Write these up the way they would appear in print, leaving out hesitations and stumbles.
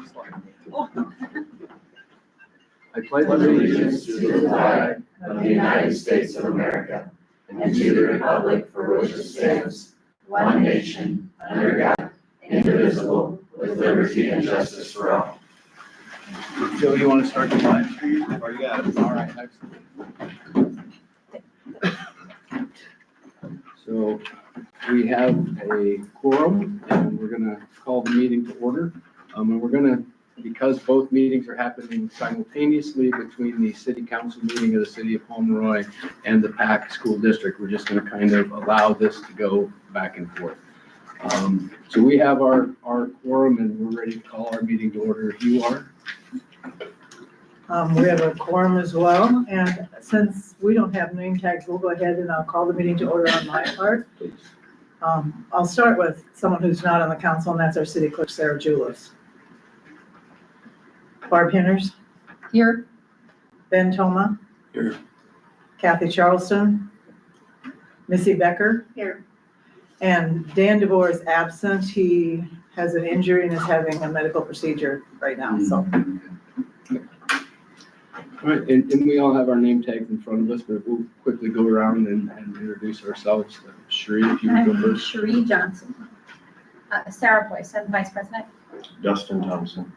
wrong slide. I pledge allegiance to the flag of the United States of America and to the republic for which it stands, one nation, under God, indivisible, with liberty and justice for all. Joe, you want to start the live stream? Or you got it? All right, excellent. So we have a quorum and we're going to call the meeting to order. And we're going to, because both meetings are happening simultaneously between the city council meeting of the city of Pomeroy and the PAC school district, we're just going to kind of allow this to go back and forth. So we have our quorum and we're ready to call our meeting to order. You are? We have a quorum as well, and since we don't have name tags, we'll go ahead and I'll call the meeting to order on my part. I'll start with someone who's not on the council, and that's our city clerk, Sarah Julis. Barb Henners. Here. Ben Toma. Here. Kathy Charleston. Missy Becker. Here. And Dan DeVore is absent. He has an injury and is having a medical procedure right now, so. All right, and we all have our name tags in front of us, but we'll quickly go around and introduce ourselves. Sheree, if you would go I'm first. Sheree Johnson. Sarah Boyce, I'm Vice President. Dustin Thompson.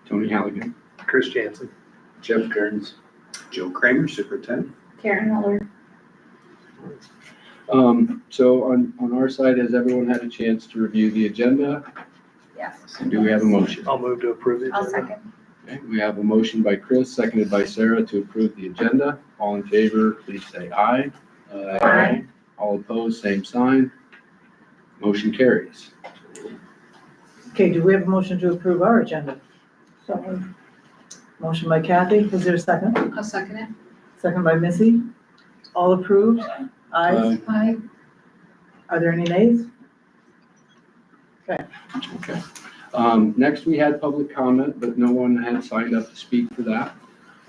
Tony Halligan. Chris Jansen. Jeff Kearns. Joe Kramer, Superintendent. Karen Miller. So on our side, has everyone had a chance to review the agenda? Yes. Do we have a motion? I'll move to approve the I'll agenda. second. Okay, we have a motion by Chris, seconded by Sarah to approve the agenda. All in favor, please say aye. Aye. All opposed, same sign. Motion carries. Okay, do we have a motion to approve our agenda? So Motion by Kathy, is there a second? I'll second it. Second by Missy. All approved? Aye. Aye. Are there any nays? Okay. Next, we had public comment, but no one had signed up to speak for that.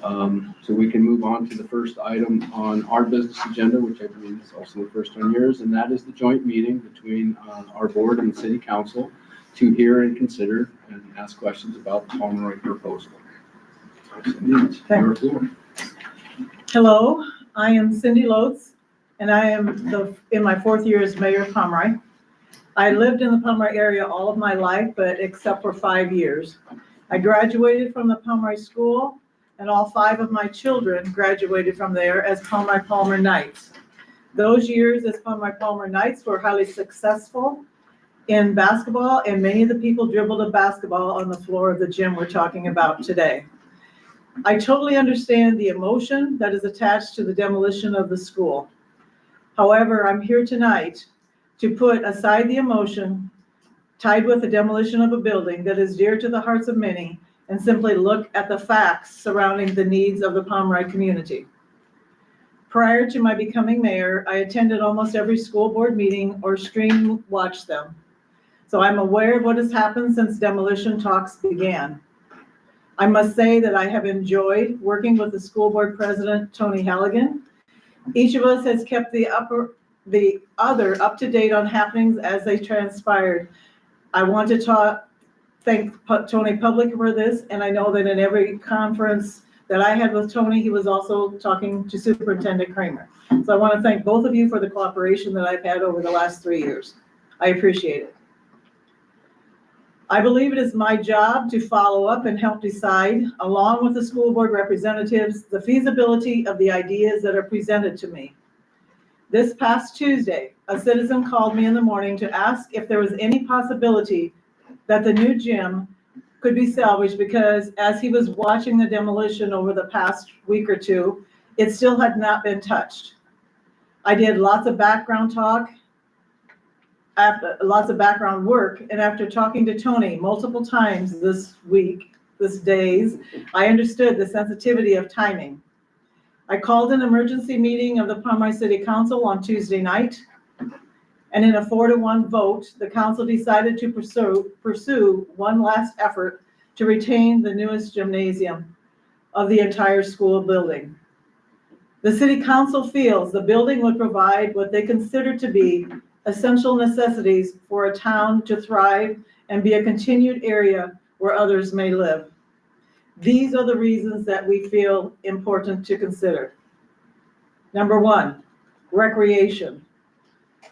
So we can move on to the first item on our business agenda, which I believe is also the first on yours, and that is the joint meeting between our board and the city council to hear and consider and ask questions about the Pomeroy proposal. Your floor. Hello, I am Cindy Lotes, and I am in my fourth year as mayor of Pomeroy. I lived in the Pomeroy area all of my life, but except for 5 years. I graduated from the Pomeroy School, and all 5 of my children graduated from there as Pomeroy Palmer Knights. Those years as Pomeroy Palmer Knights were highly successful in basketball, and many of the people dribbled a basketball on the floor of the gym we're talking about today. I totally understand the emotion that is attached to the demolition of the school. However, I'm here tonight to put aside the emotion tied with the demolition of a building that is dear to the hearts of many and simply look at the facts surrounding the needs of the Pomeroy community. Prior to my becoming mayor, I attended almost every school board meeting or stream watched them. So I'm aware of what has happened since demolition talks began. I must say that I have enjoyed working with the school board president, Tony Halligan. Each of us has kept the other up to date on happenings as they transpired. I want to thank Tony publicly for this, and I know that in every conference that I had with Tony, he was also talking to Superintendent Kramer. So I want to thank both of you for the cooperation that I've had over the last 3 years. I appreciate it. I believe it is my job to follow up and help decide, along with the school board representatives, the feasibility of the ideas that are presented to me. This past Tuesday, a citizen called me in the morning to ask if there was any possibility that the new gym could be salvaged because as he was watching the demolition over the past week or two, it still had not been touched. I did lots of background talk, lots of background work, and after talking to Tony multiple times this days, I understood the sensitivity of timing. I called an emergency meeting of the Pomeroy City Council on Tuesday night, and in a 4-1 vote, the council decided to pursue one last effort to retain the newest gymnasium of the entire school building. The city council feels the building would provide what they consider to be essential necessities for a town to thrive and be a continued area where others may live. These are the reasons that we feel important to consider. Number one, recreation.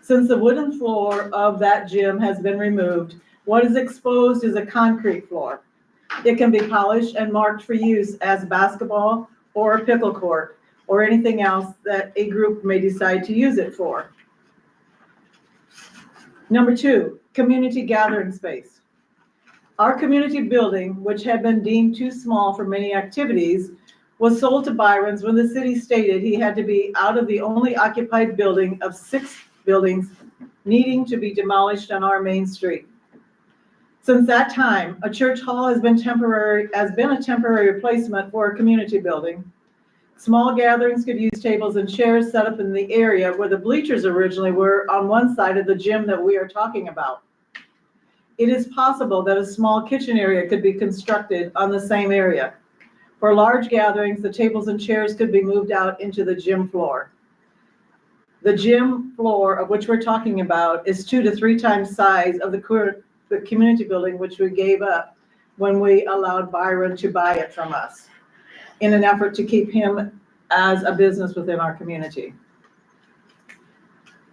Since the wooden floor of that gym has been removed, what is exposed is a concrete floor. It can be polished and marked for use as basketball or a pickle court or anything else that a group may decide to use it for. Number two, community gathering space. Our community building, which had been deemed too small for many activities, was sold to Byron's when the city stated he had to be out of the only occupied building of 6 buildings needing to be demolished on our main street. Since that time, a church hall has been a temporary replacement for a community building. Small gatherings could use tables and chairs set up in the area where the bleachers originally were on one side of the gym that we are talking about. It is possible that a small kitchen area could be constructed on the same area. For large gatherings, the tables and chairs could be moved out into the gym floor. The gym floor of which we're talking about is 2 to 3 times size of the community building, which we gave up when we allowed Byron to buy it from us in an effort to keep him as a business within our community.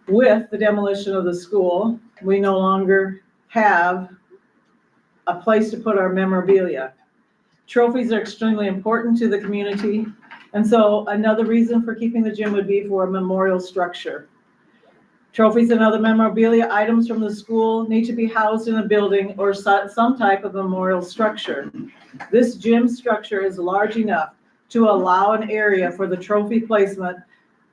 With the demolition of the school, we no longer have a place to put our memorabilia. Trophies are extremely important to the community, and so another reason for keeping the gym would be for a memorial structure. Trophies and other memorabilia items from the school need to be housed in a building or some type of memorial structure. This gym structure is large enough to allow an area for the trophy placement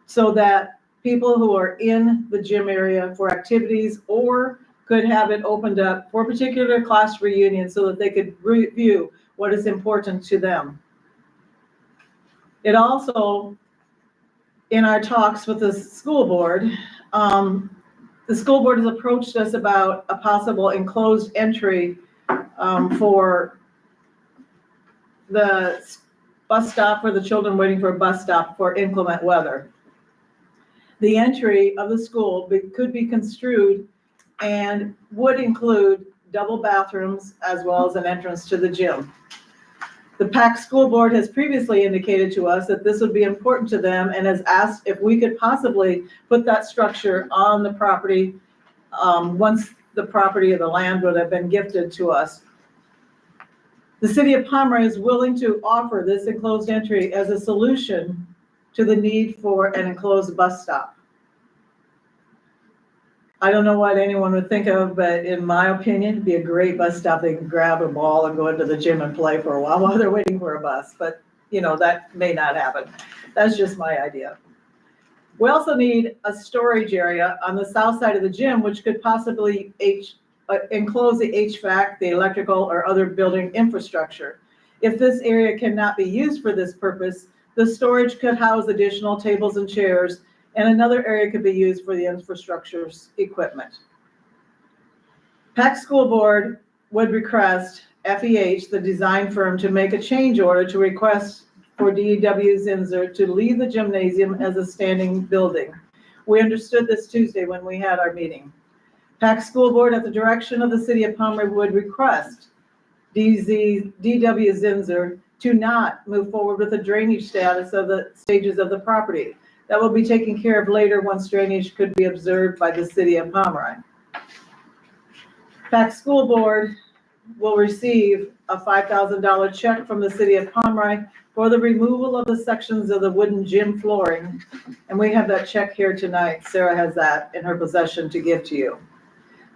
so that people who are in the gym area for activities or could have it opened up for particular class reunions so that they could review what is important to them. It also, in our talks with the school board has approached us about a possible enclosed entry for the bus stop for the children waiting for a bus stop for inclement weather. The entry of the school could be construed and would include double bathrooms as well as an entrance to the gym. The PAC school board has previously indicated to us that this would be important to them and has asked if we could possibly put that structure on the property once the property of the land would have been gifted to us. The city of Pomeroy is willing to offer this enclosed entry as a solution to the need for an enclosed bus stop. I don't know what anyone would think of, but in my opinion, it'd be a great bus stop. They can grab a ball and go into the gym and play for a while they're waiting for a bus. But, that may not happen. That's just my idea. We also need a storage area on the south side of the gym, which could possibly enclose the HVAC, the electrical, or other building infrastructure. If this area cannot be used for this purpose, the storage could house additional tables and chairs, and another area could be used for the infrastructure's equipment. PAC School Board would request FEH, the design firm, to make a change order to request for DW Zinsser to leave the gymnasium as a standing building. We understood this Tuesday when we had our meeting. PAC School Board, at the direction of the city of Pomeroy, would request DW Zinsser to not move forward with the drainage status of the stages of the property. That will be taken care of later once drainage could be observed by the city of Pomeroy. PAC School Board will receive a $5,000 check from the city of Pomeroy for the removal of the sections of the wooden gym flooring. And we have that check here tonight. Sarah has that in her possession to give to you.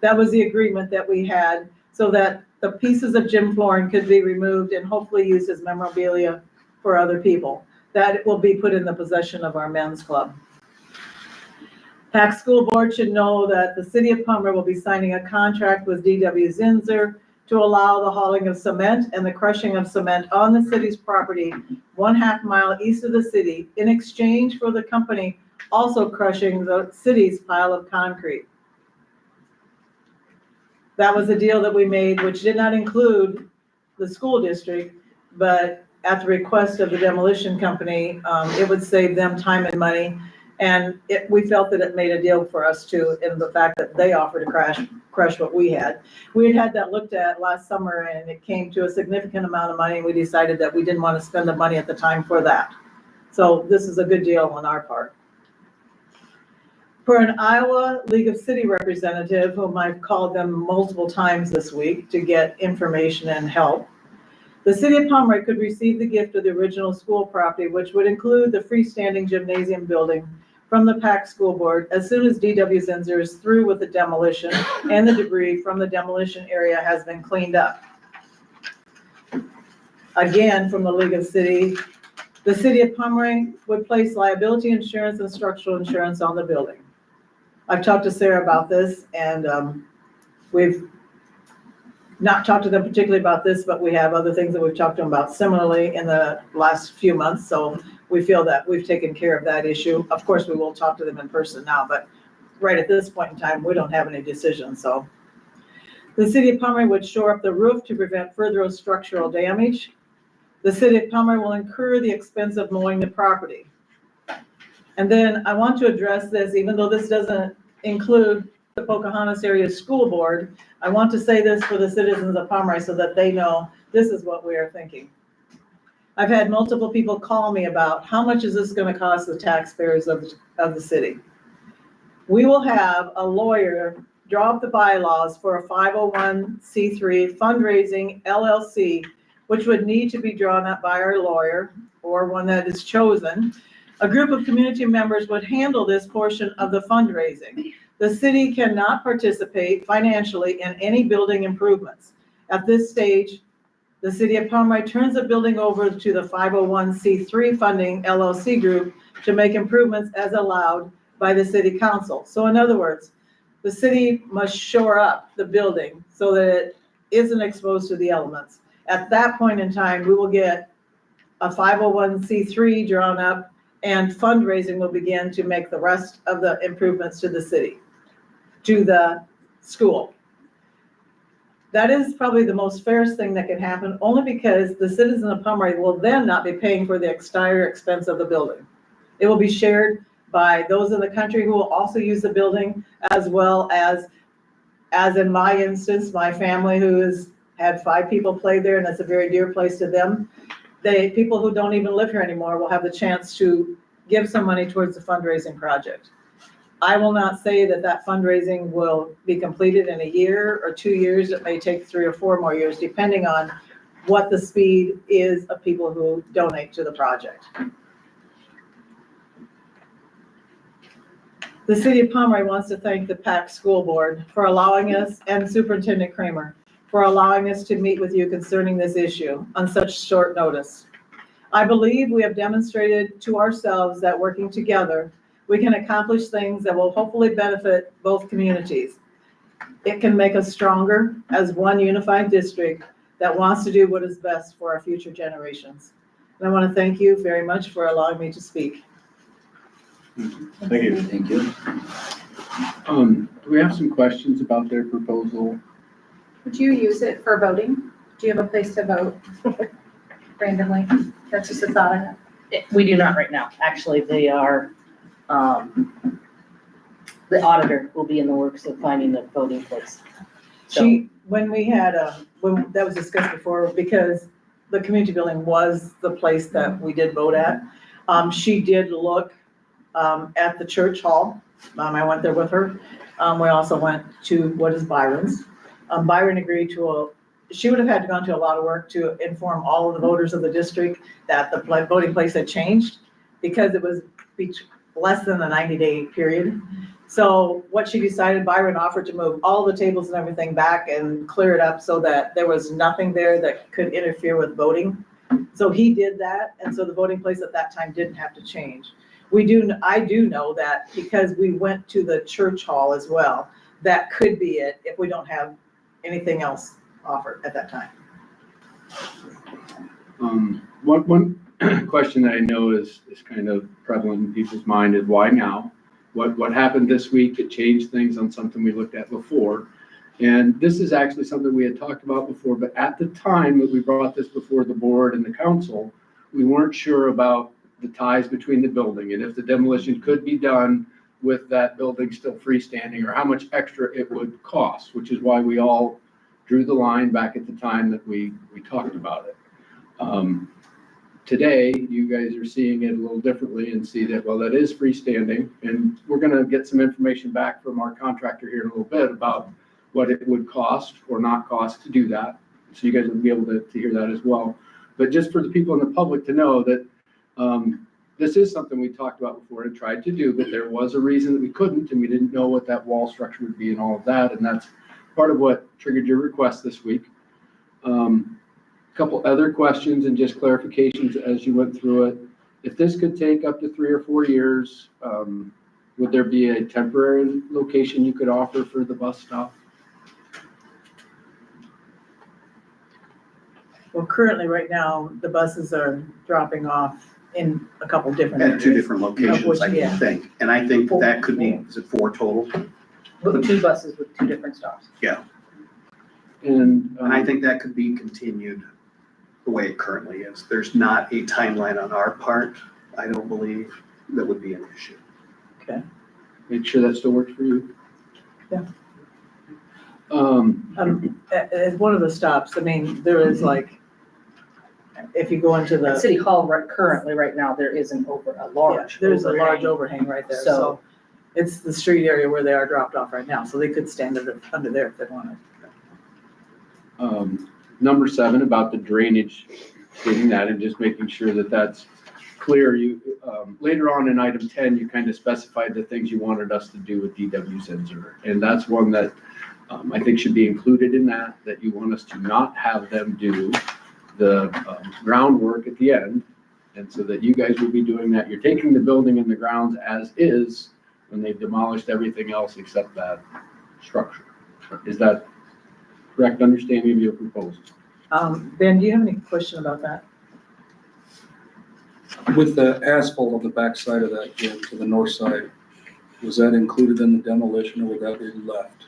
That was the agreement that we had so that the pieces of gym flooring could be removed and hopefully used as memorabilia for other people. That will be put in the possession of our men's club. PAC School Board should know that the city of Pomeroy will be signing a contract with DW Zinsser to allow the hauling of cement and the crushing of cement on the city's property 1/2 mile east of the city in exchange for the company also crushing the city's pile of concrete. That was a deal that we made, which did not include the school district, but at the request of the demolition company, it would save them time and money. And we felt that it made a deal for us too, in the fact that they offered to crush what we had. We had that looked at last summer and it came to a significant amount of money. And we decided that we didn't want to spend the money at the time for that. So this is a good deal on our part. For an Iowa League of City representative, whom I've called them multiple times this week to get information and help, the city of Pomeroy could receive the gift of the original school property, which would include the freestanding gymnasium building, from the PAC school board as soon as DW Zinsser is through with the demolition and the debris from the demolition area has been cleaned up. Again, from the League of City, the city of Pomeroy would place liability insurance and structural insurance on the building. I've talked to Sarah about this, and we've not talked to them particularly about this, but we have other things that we've talked to them about similarly in the last few months. So we feel that we've taken care of that issue. Of course, we will talk to them in person now, but right at this point in time, we don't have any decision. So the city of Pomeroy would shore up the roof to prevent further structural damage. The city of Pomeroy will incur the expense of mowing the property. And then I want to address this, even though this doesn't include the Pocahontas Area School Board, I want to say this for the citizens of Pomeroy so that they know this is what we are thinking. I've had multiple people call me about how much is this going to cost the taxpayers of the city. We will have a lawyer draw up the bylaws for a 501c3 fundraising LLC, which would need to be drawn up by our lawyer or one that is chosen. A group of community members would handle this portion of the fundraising. The city cannot participate financially in any building improvements. At this stage, the city of Pomeroy turns the building over to the 501c3 funding LLC group to make improvements as allowed by the city council. So in other words, the city must shore up the building so that it isn't exposed to the elements. At that point in time, we will get a 501c3 drawn up and fundraising will begin to make the rest of the improvements to the city, to the school. That is probably the most fairest thing that can happen, only because the citizens of Pomeroy will then not be paying for the entire expense of the building. It will be shared by those in the country who will also use the building, as well as in my instance, my family who has had 5 people play there, and that's a very dear place to them. People who don't even live here anymore will have the chance to give some money towards the fundraising project. I will not say that that fundraising will be completed in a year or 2 years. It may take 3 or 4 more years, depending on what the speed is of people who donate to the project. The city of Pomeroy wants to thank the PAC school board for allowing us, and Superintendent Kramer, for allowing us to meet with you concerning this issue on such short notice. I believe we have demonstrated to ourselves that working together, we can accomplish things that will hopefully benefit both communities. It can make us stronger as one unified district that wants to do what is best for our future generations. And I want to thank you very much for allowing me to speak. Thank you. Thank you. Do we have some questions about their proposal? Would you use it for voting? Do you have a place to vote randomly? That's just a thought I have. We do not right now. Actually, they are, the auditor will be in the works of finding the voting place. So, When we had, when that was discussed before, because the community building was the place that we did vote at, she did look at the church hall. I went there with her. We also went to what is Byron's. Byron agreed to she would have had to gone to a lot of work to inform all of the voters of the district that the voting place had changed, because it was less than a 90-day period. So what she decided, Byron offered to move all the tables and everything back and clear it up so that there was nothing there that could interfere with voting. So he did that, and so the voting place at that time didn't have to change. I do know that because we went to the church hall as well, that could be it if we don't have anything else offered at that time. One question that I know is kind of prevalent in people's mind is why now? What happened this week? It changed things on something we looked at before. And this is actually something we had talked about before, but at the time that we brought this before the board and the council, we weren't sure about the ties between the building and if the demolition could be done with that building still freestanding, or how much extra it would cost, which is why we all drew the line back at the time that we talked about it. Today, you guys are seeing it a little differently and see that, well, that is freestanding, and we're gonna get some information back from our contractor here in a little bit about what it would cost or not cost to do that. So you guys will be able to hear that as well. But just for the people in the public to know that this is something we talked about before and tried to do, but there was a reason that we couldn't, and we didn't know what that wall structure would be and all of that, and that's part of what triggered your request this week. Couple other questions and just clarifications as you went through it. If this could take up to 3 or 4 years, would there be a temporary location you could offer for the bus stop? Well, currently, right now, the buses are dropping off in a couple different At 2 areas. different locations, I Yeah. think. And I think that could be, is it 4 total? With 2 buses with 2 different stops. And And I think that could be continued the way it currently is. There's not a timeline on our part, I don't believe, that would be an issue. make sure that still works for you. Yeah. At one of the stops, I mean, there is like, if you go into At the, City Hall, currently, right now, there is a large there's a large overhang. overhang right there, So- so it's the street area where they are dropped off right now, so they could stand under there if they wanted. Number 7, about the drainage, getting that and just making sure that that's clear. You, later on in item 10, you kind of specified the things you wanted us to do with DW sensor. And that's one that I think should be included in that you want us to not have them do the groundwork at the end. And so that you guys will be doing that. You're taking the building and the grounds as is when they've demolished everything else except that structure. Is that correct understanding of your proposal? Ben, do you have any question about that? With the asphalt on the back side of that, Jim, to the north side, was that included in the demolition or would that be left?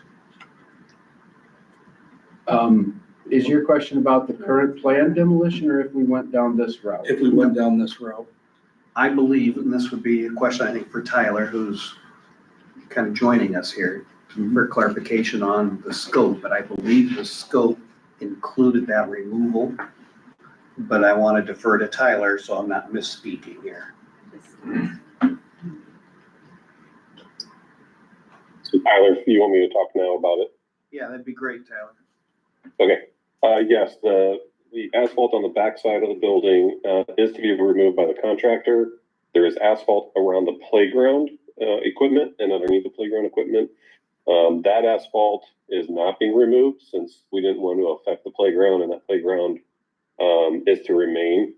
Is your question about the current planned demolition or if we went down this route? If we went down this route? I believe, and this would be a question, I think, for Tyler, who's kind of joining us here, for clarification on the scope, but I believe the scope included that removal. But I want to defer to Tyler, so I'm not misspeaking here. So Tyler, you want me to talk now about it? Yeah, that'd be great, Tyler. Okay. Yes, the asphalt on the backside of the building is to be removed by the contractor. There is asphalt around the playground equipment and underneath the playground equipment. That asphalt is not being removed since we didn't want to affect the playground, and that playground is to remain.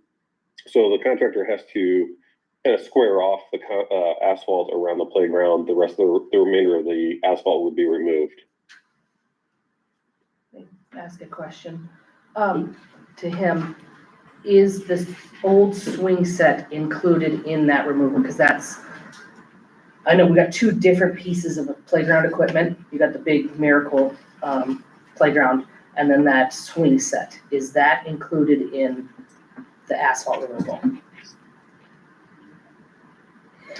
So the contractor has to kind of square off the asphalt around the playground. The rest of the remainder of the asphalt would be removed. Ask a question. To him, is this old swing set included in that removal? Because I know we got 2 different pieces of playground equipment. You got the big Miracle playground, and then that swing set. Is that included in the asphalt removal?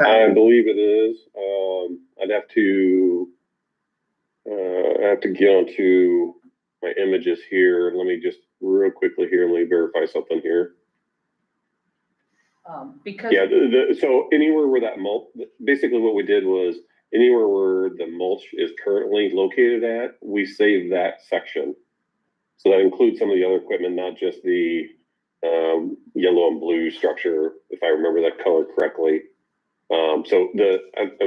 I believe it is. I'd have to get onto my images here. Let me just real quickly here, let me verify something here. Because Yeah, so anywhere where that mulch, basically what we did was anywhere where the mulch is currently located at, we saved that section. So that includes some of the other equipment, not just the yellow and blue structure, if I remember that color correctly. And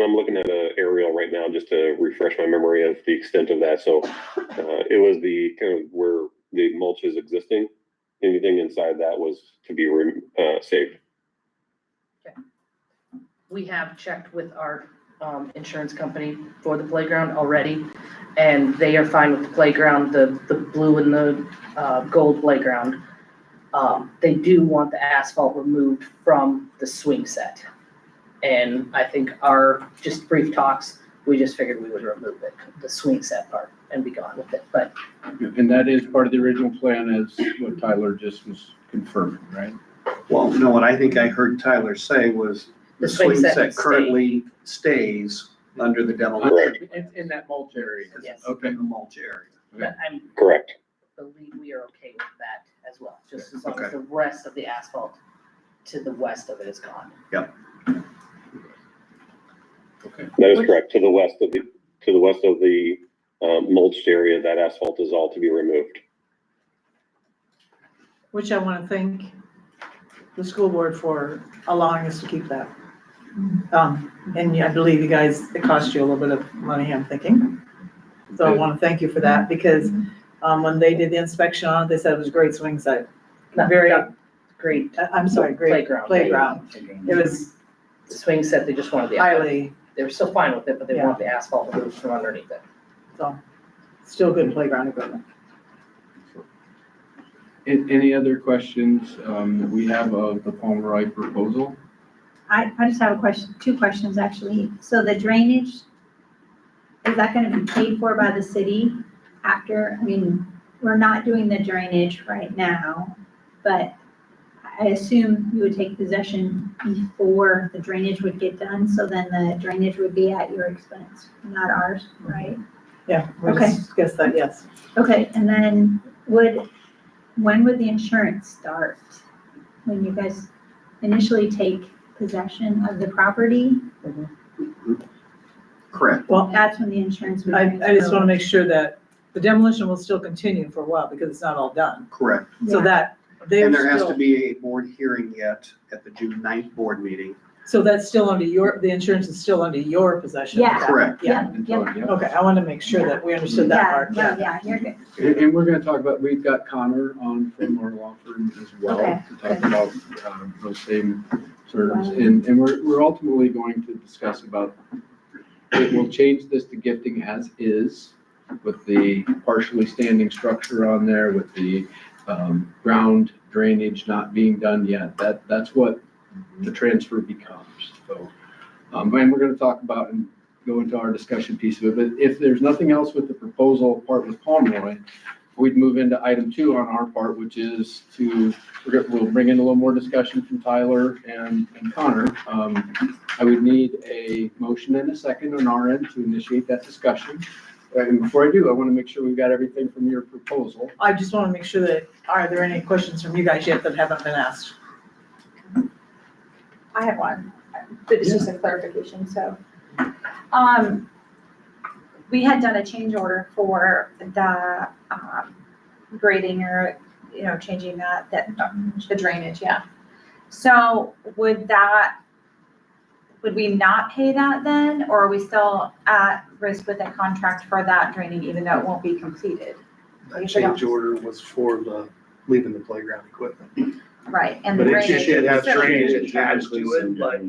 I'm looking at an aerial right now just to refresh my memory of the extent of that. So it was the kind of where the mulch is existing. Anything inside that was to be saved. we have checked with our insurance company for the playground already, and they are fine with the playground, the blue and the gold playground. They do want the asphalt removed from the swing set. And I think our just brief talks, we just figured we would remove it, the swing set part, and be gone with it, but And that is part of the original plan as what Tyler just was confirming, right? Well, no, what I think I heard Tyler say was the swing set currently stays under the demolition. In that mulch area. Yes. Okay. In the mulch area. But I Correct. believe we are okay with that as well, just as long as Okay. the rest of the asphalt to the west of it is gone. Okay. That is correct. To the west of the mulched area, that asphalt is all to be removed. Which I want to thank the school board for allowing us to keep that. And I believe you guys, it cost you a little bit of money, I'm thinking. So I want to thank you for that, because when they did the inspection on it, they said it was a great swing site. Very, Great I'm sorry, great Playground. playground. It was the swing set, they just wanted the, highly, they were still fine with it, but they want the asphalt removed from underneath it. so, still good playground equipment. Any other questions we have of the Pomeroy proposal? I just have a question, two questions actually. So the drainage, is that gonna be paid for by the city after? I mean, we're not doing the drainage right now, but I assume you would take possession before the drainage would get done, so then the drainage would be at your expense, not ours, right? Yeah, we Okay. just guessed that, yes. Okay, and then when would the insurance start? When you guys initially take possession of the property, Correct. Well, that's when the insurance would. I just want to make sure that the demolition will still continue for a while, because it's not all done. Correct. So Yeah. that, they're And there has to still, be a board hearing yet at the June 9th board meeting. so that's still under the insurance is still under your possession? Yeah. Correct. Yeah, Yep, yep. okay, I want to make sure that we understood that Yeah, part, yeah, yeah. yeah, you're good. And we're gonna talk about, we've got Connor on from our law firm as well Okay, to talk about those same terms. And we're ultimately going to discuss about, it will change this to gifting as is with the partially standing structure on there, with the ground drainage not being done yet. That's what the transfer becomes. So, and we're gonna talk about and go into our discussion piece of it, but if there's nothing else with the proposal part with Pomeroy, we'd move into item 2 on our part, which is we'll bring in a little more discussion from Tyler and Connor. I would need a motion and a second on our end to initiate that discussion. And before I do, I want to make sure we've got everything from your proposal. I just want to make sure that, are there any questions from you guys yet that haven't been asked? I have one, but it's just a clarification, so. We had done a change order for the, grading or, changing the drainage, yeah. So would we not pay that then, or are we still at risk with a contract for that draining, even though it won't be completed? That change order was for leaving the playground equipment. Right, and the But it drainage. did have so- drainage attached to it, but,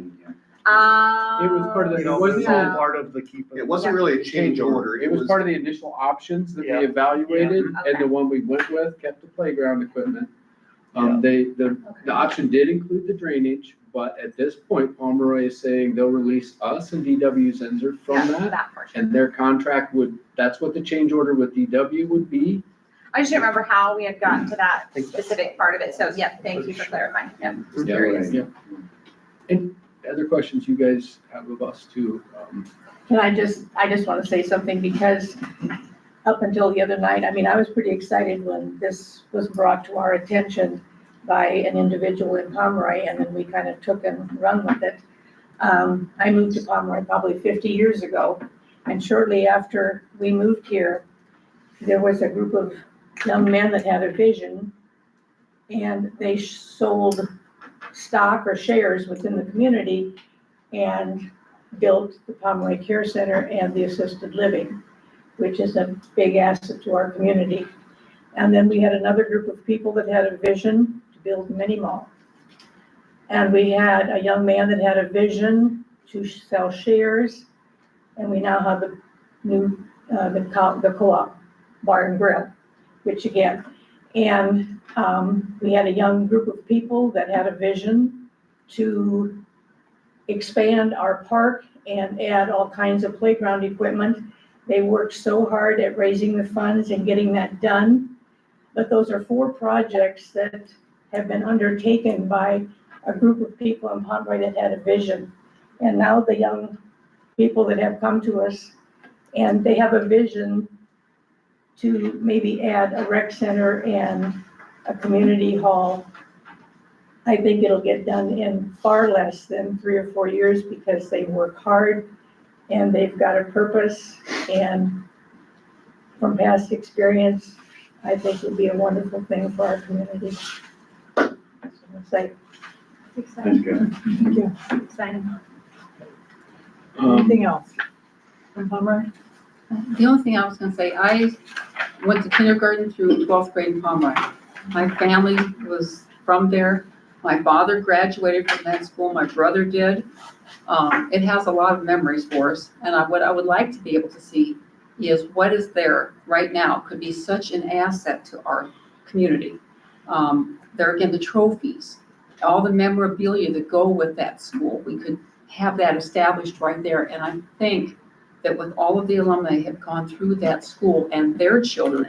It was part of you the, know, it wasn't it's all a part of the keeping. It wasn't really a change order. It was part of the initial options that we Yeah. evaluated, and Okay. the one we went with kept the playground equipment. The option did include the drainage, but at this point, Pomeroy is saying they'll release us and DW Zenzer from Yeah, that. portion. And their contract that's what the change order with DW would be. I just didn't remember how we had gotten to that specific part of it, so yeah, thank you for clarifying, yeah, just Yeah, curious. yeah. And other questions you guys have of us too? And I just want to say something, because up until the other night, I mean, I was pretty excited when this was brought to our attention by an individual in Pomeroy, and then we kind of took and run with it. I moved to Pomeroy probably 50 years ago, and shortly after we moved here, there was a group of young men that had a vision, and they sold stock or shares within the community and built the Pomeroy Care Center and the assisted living, which is a big asset to our community. And then we had another group of people that had a vision to build a mini mall. And we had a young man that had a vision to sell shares, and we now have the new, the co-op bar and grill, which again, and we had a young group of people that had a vision to expand our park and add all kinds of playground equipment. They worked so hard at raising the funds and getting that done. But those are 4 projects that have been undertaken by a group of people in Pomeroy that had a vision. And now the young people that have come to us, and they have a vision to maybe add a rec center and a community hall. I think it'll get done in far less than 3 or 4 years because they work hard and they've got a purpose. And from past experience, I think it'll be a wonderful thing for our community. So it's like, Exciting, Thank you. exciting. Anything else from Pomeroy? The only thing I was gonna say, I went to kindergarten through 12th grade in Pomeroy. My family was from there. My father graduated from that school, my brother did. It has a lot of memories for us, and what I would like to be able to see is what is there right now could be such an asset to our community. There again, the trophies, all the memorabilia that go with that school, we could have that established right there. And I think that with all of the alumni have gone through that school and their children,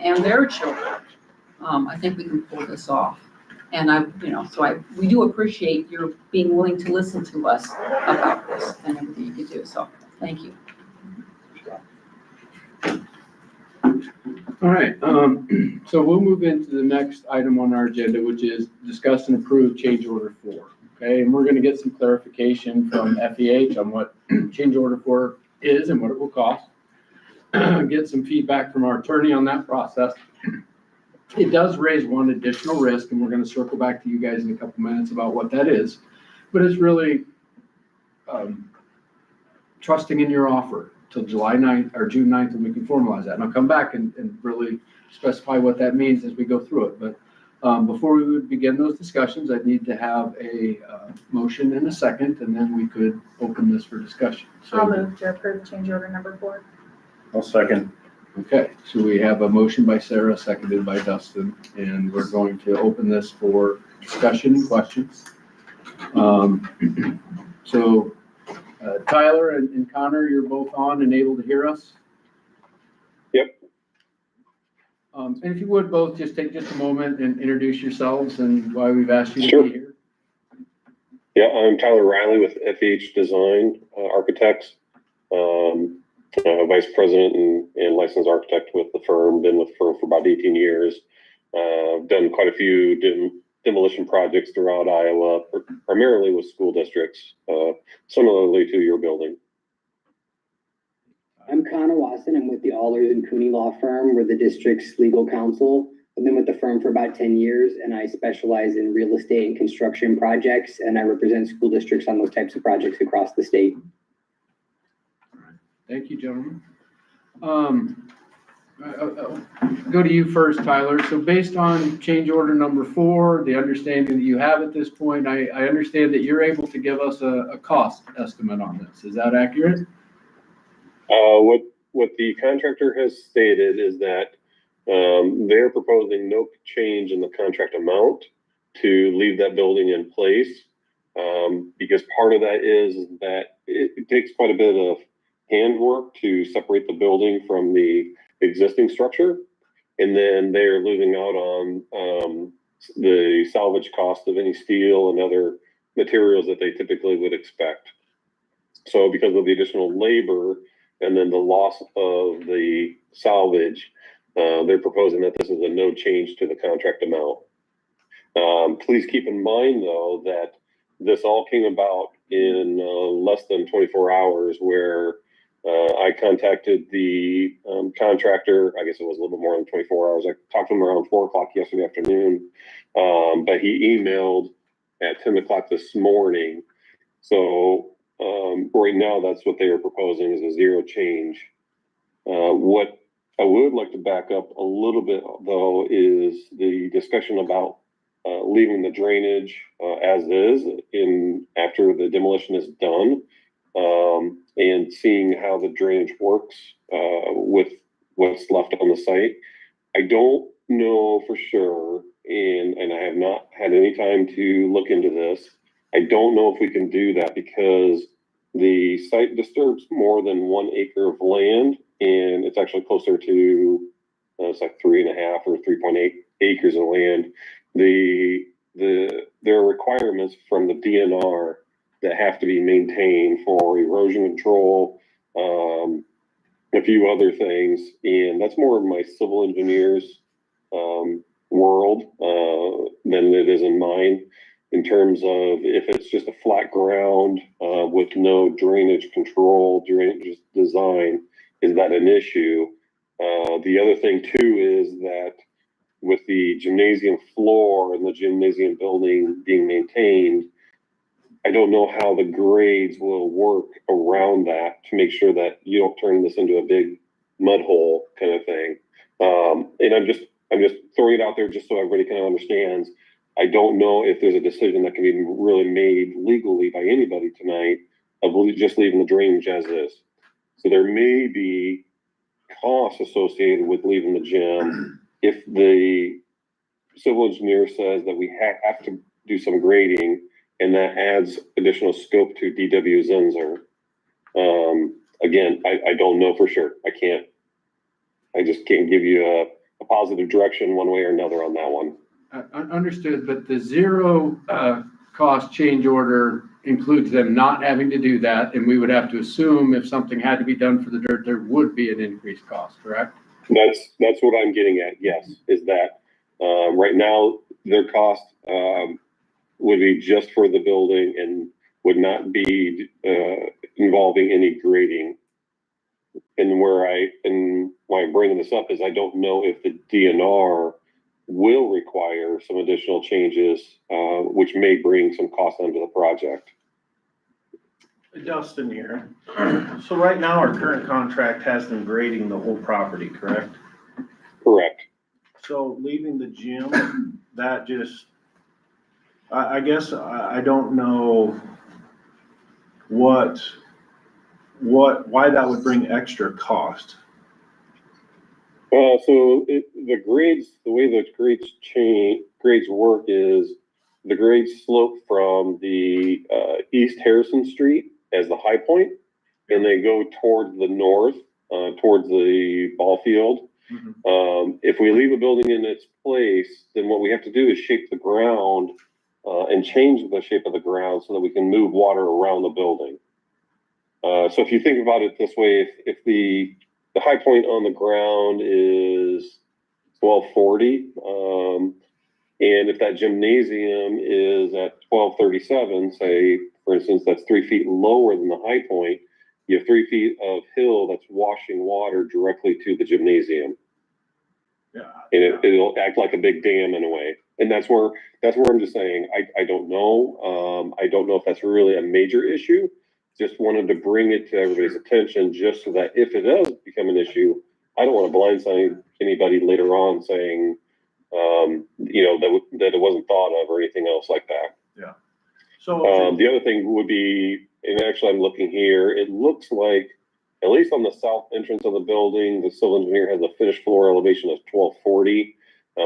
I think we can pull this off. And we do appreciate your being willing to listen to us about this and everything you do. So thank you. All right, so we'll move into the next item on our agenda, which is discuss and approve change order 4. Okay, and we're gonna get some clarification from FEH on what change order 4 is and what it will cost. Get some feedback from our attorney on that process. It does raise one additional risk, and we're gonna circle back to you guys in a couple minutes about what that is. But it's really trusting in your offer till July 9th or June 9th, and we can formalize that. And I'll come back and really specify what that means as we go through it. But before we would begin those discussions, I'd need to have a motion and a second, and then we could open this for discussion. I'll So, move to approve change order number 4. I'll second. okay, so we have a motion by Sarah, seconded by Dustin, and we're going to open this for discussion and questions. So Tyler and Connor, you're both on and able to hear us? Yep. And if you would both just take just a moment and introduce yourselves and why we've asked you to Sure. be here. Yeah, I'm Tyler Riley with FH Design Architects. Vice president and licensed architect with the firm, been with the firm for about 18 years. Done quite a few demolition projects throughout Iowa, primarily with school districts, similarly to your building. I'm Connor Wasson. I'm with the Allers and Cooney Law Firm. We're the district's legal counsel. I've been with the firm for about 10 years, and I specialize in real estate and construction projects, and I represent school districts on those types of projects across the state. Thank you, gentlemen. I'll go to you first, Tyler. So based on change order number 4, the understanding that you have at this point, I understand that you're able to give us a cost estimate on this. Is that accurate? What the contractor has stated is that they're proposing no change in the contract amount to leave that building in place, because part of that is that it takes quite a bit of handwork to separate the building from the existing structure, and then they're losing out on the salvage cost of any steel and other materials that they typically would expect. So because of the additional labor and then the loss of the salvage, they're proposing that this is a no change to the contract amount. Please keep in mind, though, that this all came about in less than 24 hours, where I contacted the contractor. I guess it was a little bit more than 24 hours. I talked to him around 4 o'clock yesterday afternoon, but he emailed at 10 o'clock this morning. So right now, that's what they are proposing, is a zero change. What I would like to back up a little bit, though, is the discussion about leaving the drainage as is after the demolition is done, and seeing how the drainage works with what's left on the site. I don't know for sure, and I have not had any time to look into this. I don't know if we can do that because the site disturbs more than 1 acre of land, and it's actually closer to it's like 3.5 or 3.8 acres of land. The requirements from the DNR that have to be maintained for erosion control, a few other things, and that's more of my civil engineers world than it is in mine, in terms of if it's just a flat ground with no drainage control, drainage design, is that an issue? The other thing too is that with the gymnasium floor and the gymnasium building being maintained, I don't know how the grades will work around that to make sure that you don't turn this into a big mud hole kind of thing. And I'm just throwing it out there just so everybody kind of understands. I don't know if there's a decision that can be really made legally by anybody tonight of just leaving the drainage as is. So there may be costs associated with leaving the gym if the civil engineer says that we have to do some grading, and that adds additional scope to DW Zinser. Again, I don't know for sure. I just can't give you a positive direction one way or another on that one. Understood, but the zero cost change order includes them not having to do that, and we would have to assume if something had to be done for the dirt, there would be an increased cost, correct? That's what I'm getting at, yes, is that right now their cost would be just for the building and would not be involving any grading. And why I'm bringing this up is I don't know if the DNR will require some additional changes, which may bring some cost onto the project. Dustin here. So right now, our current contract has them grading the whole property, correct? Correct. So leaving the gym, that just, I guess I don't know why that would bring extra cost. So the way the grades work is the grades slope from the East Harrison Street as the high point, and they go towards the north, towards the ball field. Mm-hmm. If we leave a building in its place, then what we have to do is shape the ground and change the shape of the ground so that we can move water around the building. So if you think about it this way, if the high point on the ground is 1240, and if that gymnasium is at 1237, say, for instance, that's 3 feet lower than the high point, you have 3 feet of hill that's washing water directly to the gymnasium. Yeah. And it'll act like a big dam in a way. And that's where I'm just saying, I don't know. I don't know if that's really a major issue. Just wanted to bring it to everybody's attention just so that if it does become an issue, I don't want to blindside anybody later on saying, that it wasn't thought of or anything else like that. Yeah. So the other thing would be, and actually I'm looking here, it looks like, at least on the south entrance of the building, the civil engineer has a finished floor elevation of 1240,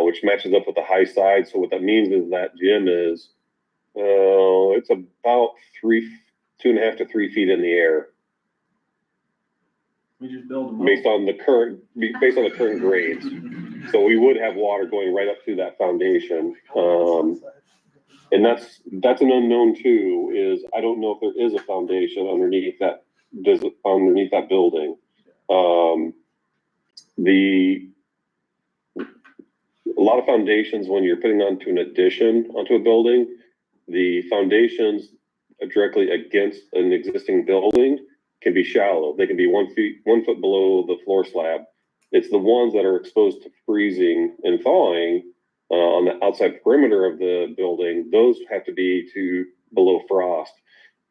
which matches up with the high side. So what that means is that gym is, it's about 2.5 to 3 feet in the air. we just build them up. Based on the current grades. So we would have water going right up to that foundation. And that's an unknown too, is I don't know if there is a foundation underneath that building. A lot of foundations, when you're putting onto an addition onto a building, the foundations directly against an existing building can be shallow. They can be 1 foot below the floor slab. It's the ones that are exposed to freezing and thawing on the outside perimeter of the building. Those have to be to below frost.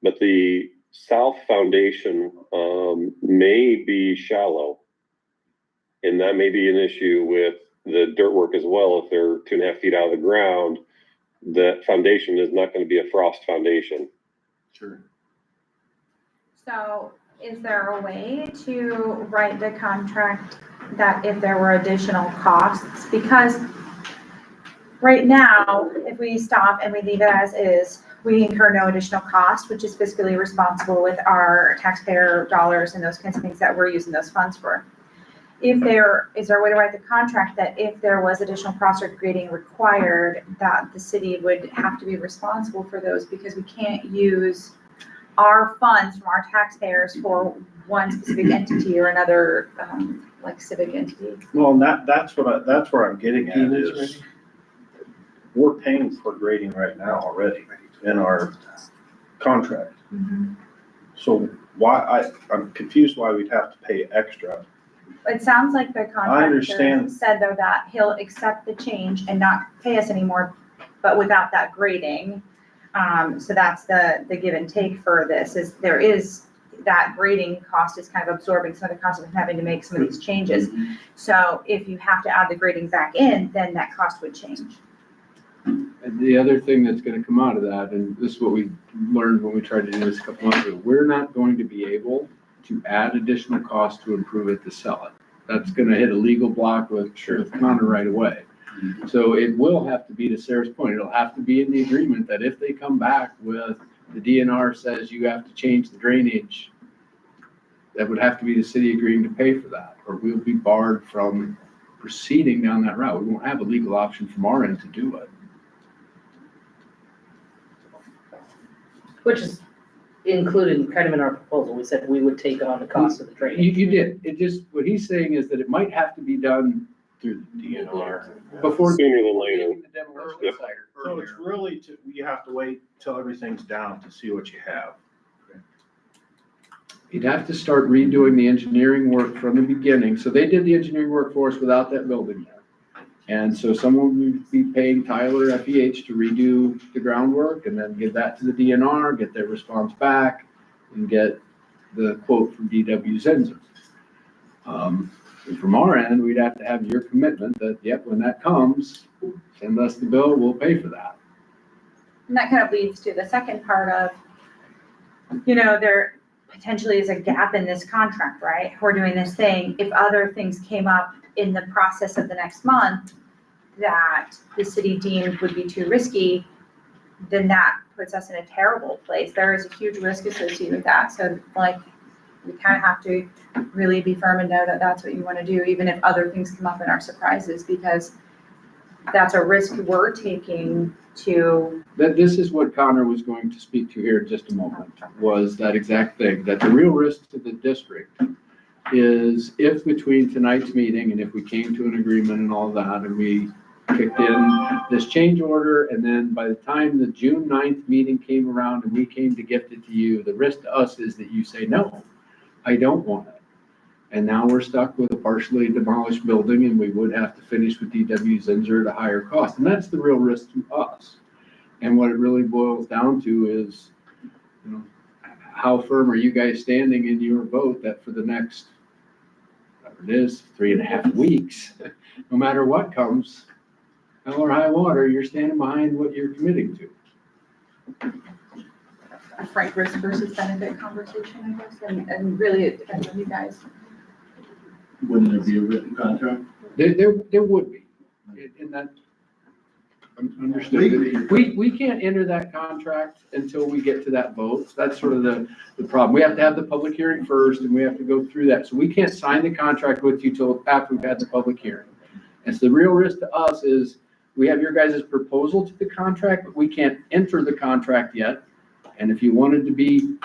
But the south foundation may be shallow, and that may be an issue with the dirt work as well. If they're 2.5 feet out of the ground, that foundation is not going to be a frost foundation. Sure. So is there a way to write the contract that if there were additional costs? Because right now, if we stop and we leave it as is, we incur no additional cost, which is fiscally responsible with our taxpayer dollars and those kinds of things that we're using those funds for. is there a way to write the contract that if there was additional crosswalk grading required, that the city would have to be responsible for those, because we can't use our funds from our taxpayers for one specific entity or another, like civic entity? Well, and that's where I'm getting at is, we're paying for grading right now already in our contract. So I'm confused why we'd have to pay extra. It sounds like the I contractor understand. said though that he'll accept the change and not pay us anymore, but without that grading. So that's the give and take for this, is there is that grading cost is kind of absorbing some of the cost of having to make some of these changes. So if you have to add the grading back in, then that cost would change. And the other thing that's gonna come out of that, and this is what we learned when we tried to do this a couple months ago, we're not going to be able to add additional cost to improve it to sell it. That's gonna hit a legal block with Connor right away. So it will have to be, to Sarah's point, it'll have to be in the agreement that if they come back with, the DNR says you have to change the drainage, that would have to be the city agreeing to pay for that, or we'll be barred from proceeding down that route. We won't have a legal option from our end to do it. Which is included kind of in our proposal. We said we would take on the cost of the drainage. You did, it just, what he's saying is that it might have to be done through the DNR before. Sooner than later. The demolition Yep. site. So it's really, you have to wait till everything's down to see what you have. You'd have to start redoing the engineering work from the beginning. So they did the engineering work for us without that building there. And so someone would be paying Tyler FEH to redo the groundwork and then give that to the DNR, get their response back, and get the quote from DW Zenzer. And from our end, we'd have to have your commitment that, yep, when that comes, send us the bill, we'll pay for that. And that kind of leads to the second part of, there potentially is a gap in this contract, right? We're doing this thing. If other things came up in the process of the next month that the city deemed would be too risky, then that puts us in a terrible place. There is a huge risk associated with that. So we kind of have to really be firm and know that that's what you want to do, even if other things come up and are surprises, because that's a risk we're taking to. This is what Connor was going to speak to here in just a moment, was that exact thing, that the real risk to the district is if between tonight's meeting and if we came to an agreement and all that, and we kicked in this change order, and then by the time the June 9th meeting came around and we came to gift it to you, the risk to us is that you say, no, I don't want it. And now we're stuck with a partially demolished building and we would have to finish with DW Zenzer at a higher cost. And that's the real risk to us. And what it really boils down to is, how firm are you guys standing in your vote that for the next, whatever it is, 3.5 weeks, no matter what comes, hell or high water, you're standing behind what you're committing to. A frank risk versus benefit conversation, I guess, and really it depends on you guys. Wouldn't there be a written contract? There would be, in that, understood. We can't enter that contract until we get to that vote. That's sort of the problem. We have to have the public hearing first and we have to go through that. So we can't sign the contract with you till after we've had the public hearing. And so the real risk to us is we have your guys' proposal to the contract, but we can't enter the contract yet. And if you wanted to be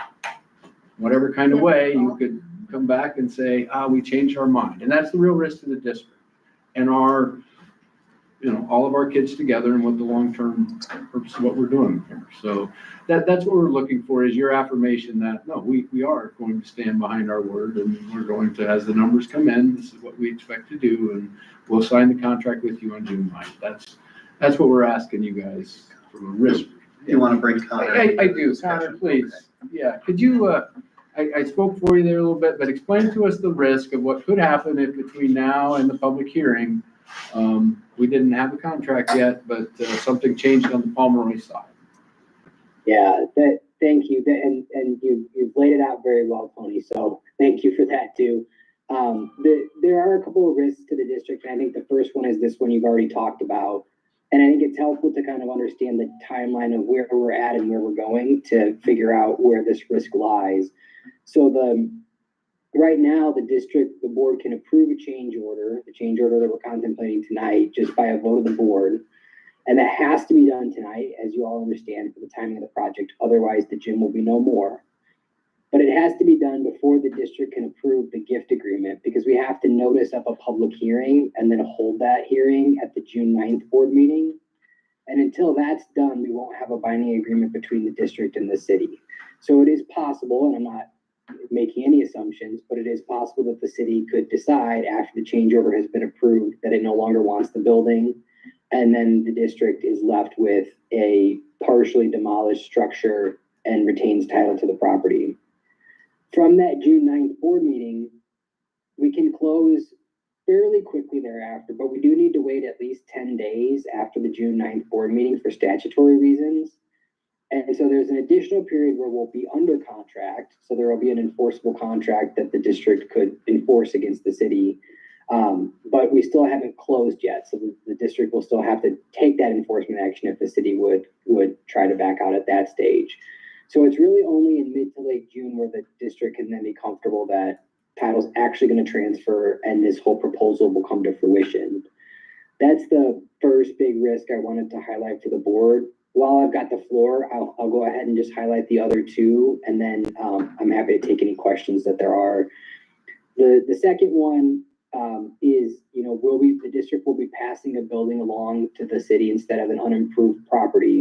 whatever kind of way, you could come back and say, we changed our mind. And that's the real risk to the district and our, all of our kids together and what the long-term purpose of what we're doing here. So that's what we're looking for, is your affirmation that, no, we are going to stand behind our word, and we're going to, as the numbers come in, this is what we expect to do, and we'll sign the contract with you on June 9th. That's what we're asking you guys from a risk. You want to bring Connor? I do, Connor, please. Yeah, could you, I spoke for you there a little bit, but explain to us the risk of what could happen if between now and the public hearing, we didn't have a contract yet, but something changed on the Pomeroy side. Yeah, thank you. And you've laid it out very well, Tony. So thank you for that too. There are a couple of risks to the district. And I think the first one is this one you've already talked about. And I think it's helpful to kind of understand the timeline of where we're at and where we're going to figure out where this risk lies. So Right now, the board can approve a change order, the change order that we're contemplating tonight, just by a vote of the board. And that has to be done tonight, as you all understand, for the timing of the project. Otherwise, the gym will be no more. But it has to be done before the district can approve the gift agreement, because we have to notice up a public hearing and then hold that hearing at the June 9th board meeting. And until that's done, we won't have a binding agreement between the district and the city. So it is possible, and I'm not making any assumptions, but it is possible that the city could decide after the change order has been approved that it no longer wants the building. And then the district is left with a partially demolished structure and retains title to the property. From that June 9th board meeting, we can close fairly quickly thereafter, but we do need to wait at least 10 days after the June 9th board meeting for statutory reasons. And so there's an additional period where we'll be under contract. So there will be an enforceable contract that the district could enforce against the city. But we still haven't closed yet. So the district will still have to take that enforcement action if the city would try to back out at that stage. So it's really only in mid to late June where the district can then be comfortable that title's actually going to transfer and this whole proposal will come to fruition. That's the first big risk I wanted to highlight for the board. While I've got the floor, I'll go ahead and just highlight the other two, and then I'm happy to take any questions that there are. The second one is, the district will be passing a building along to the city instead of an unimproved property.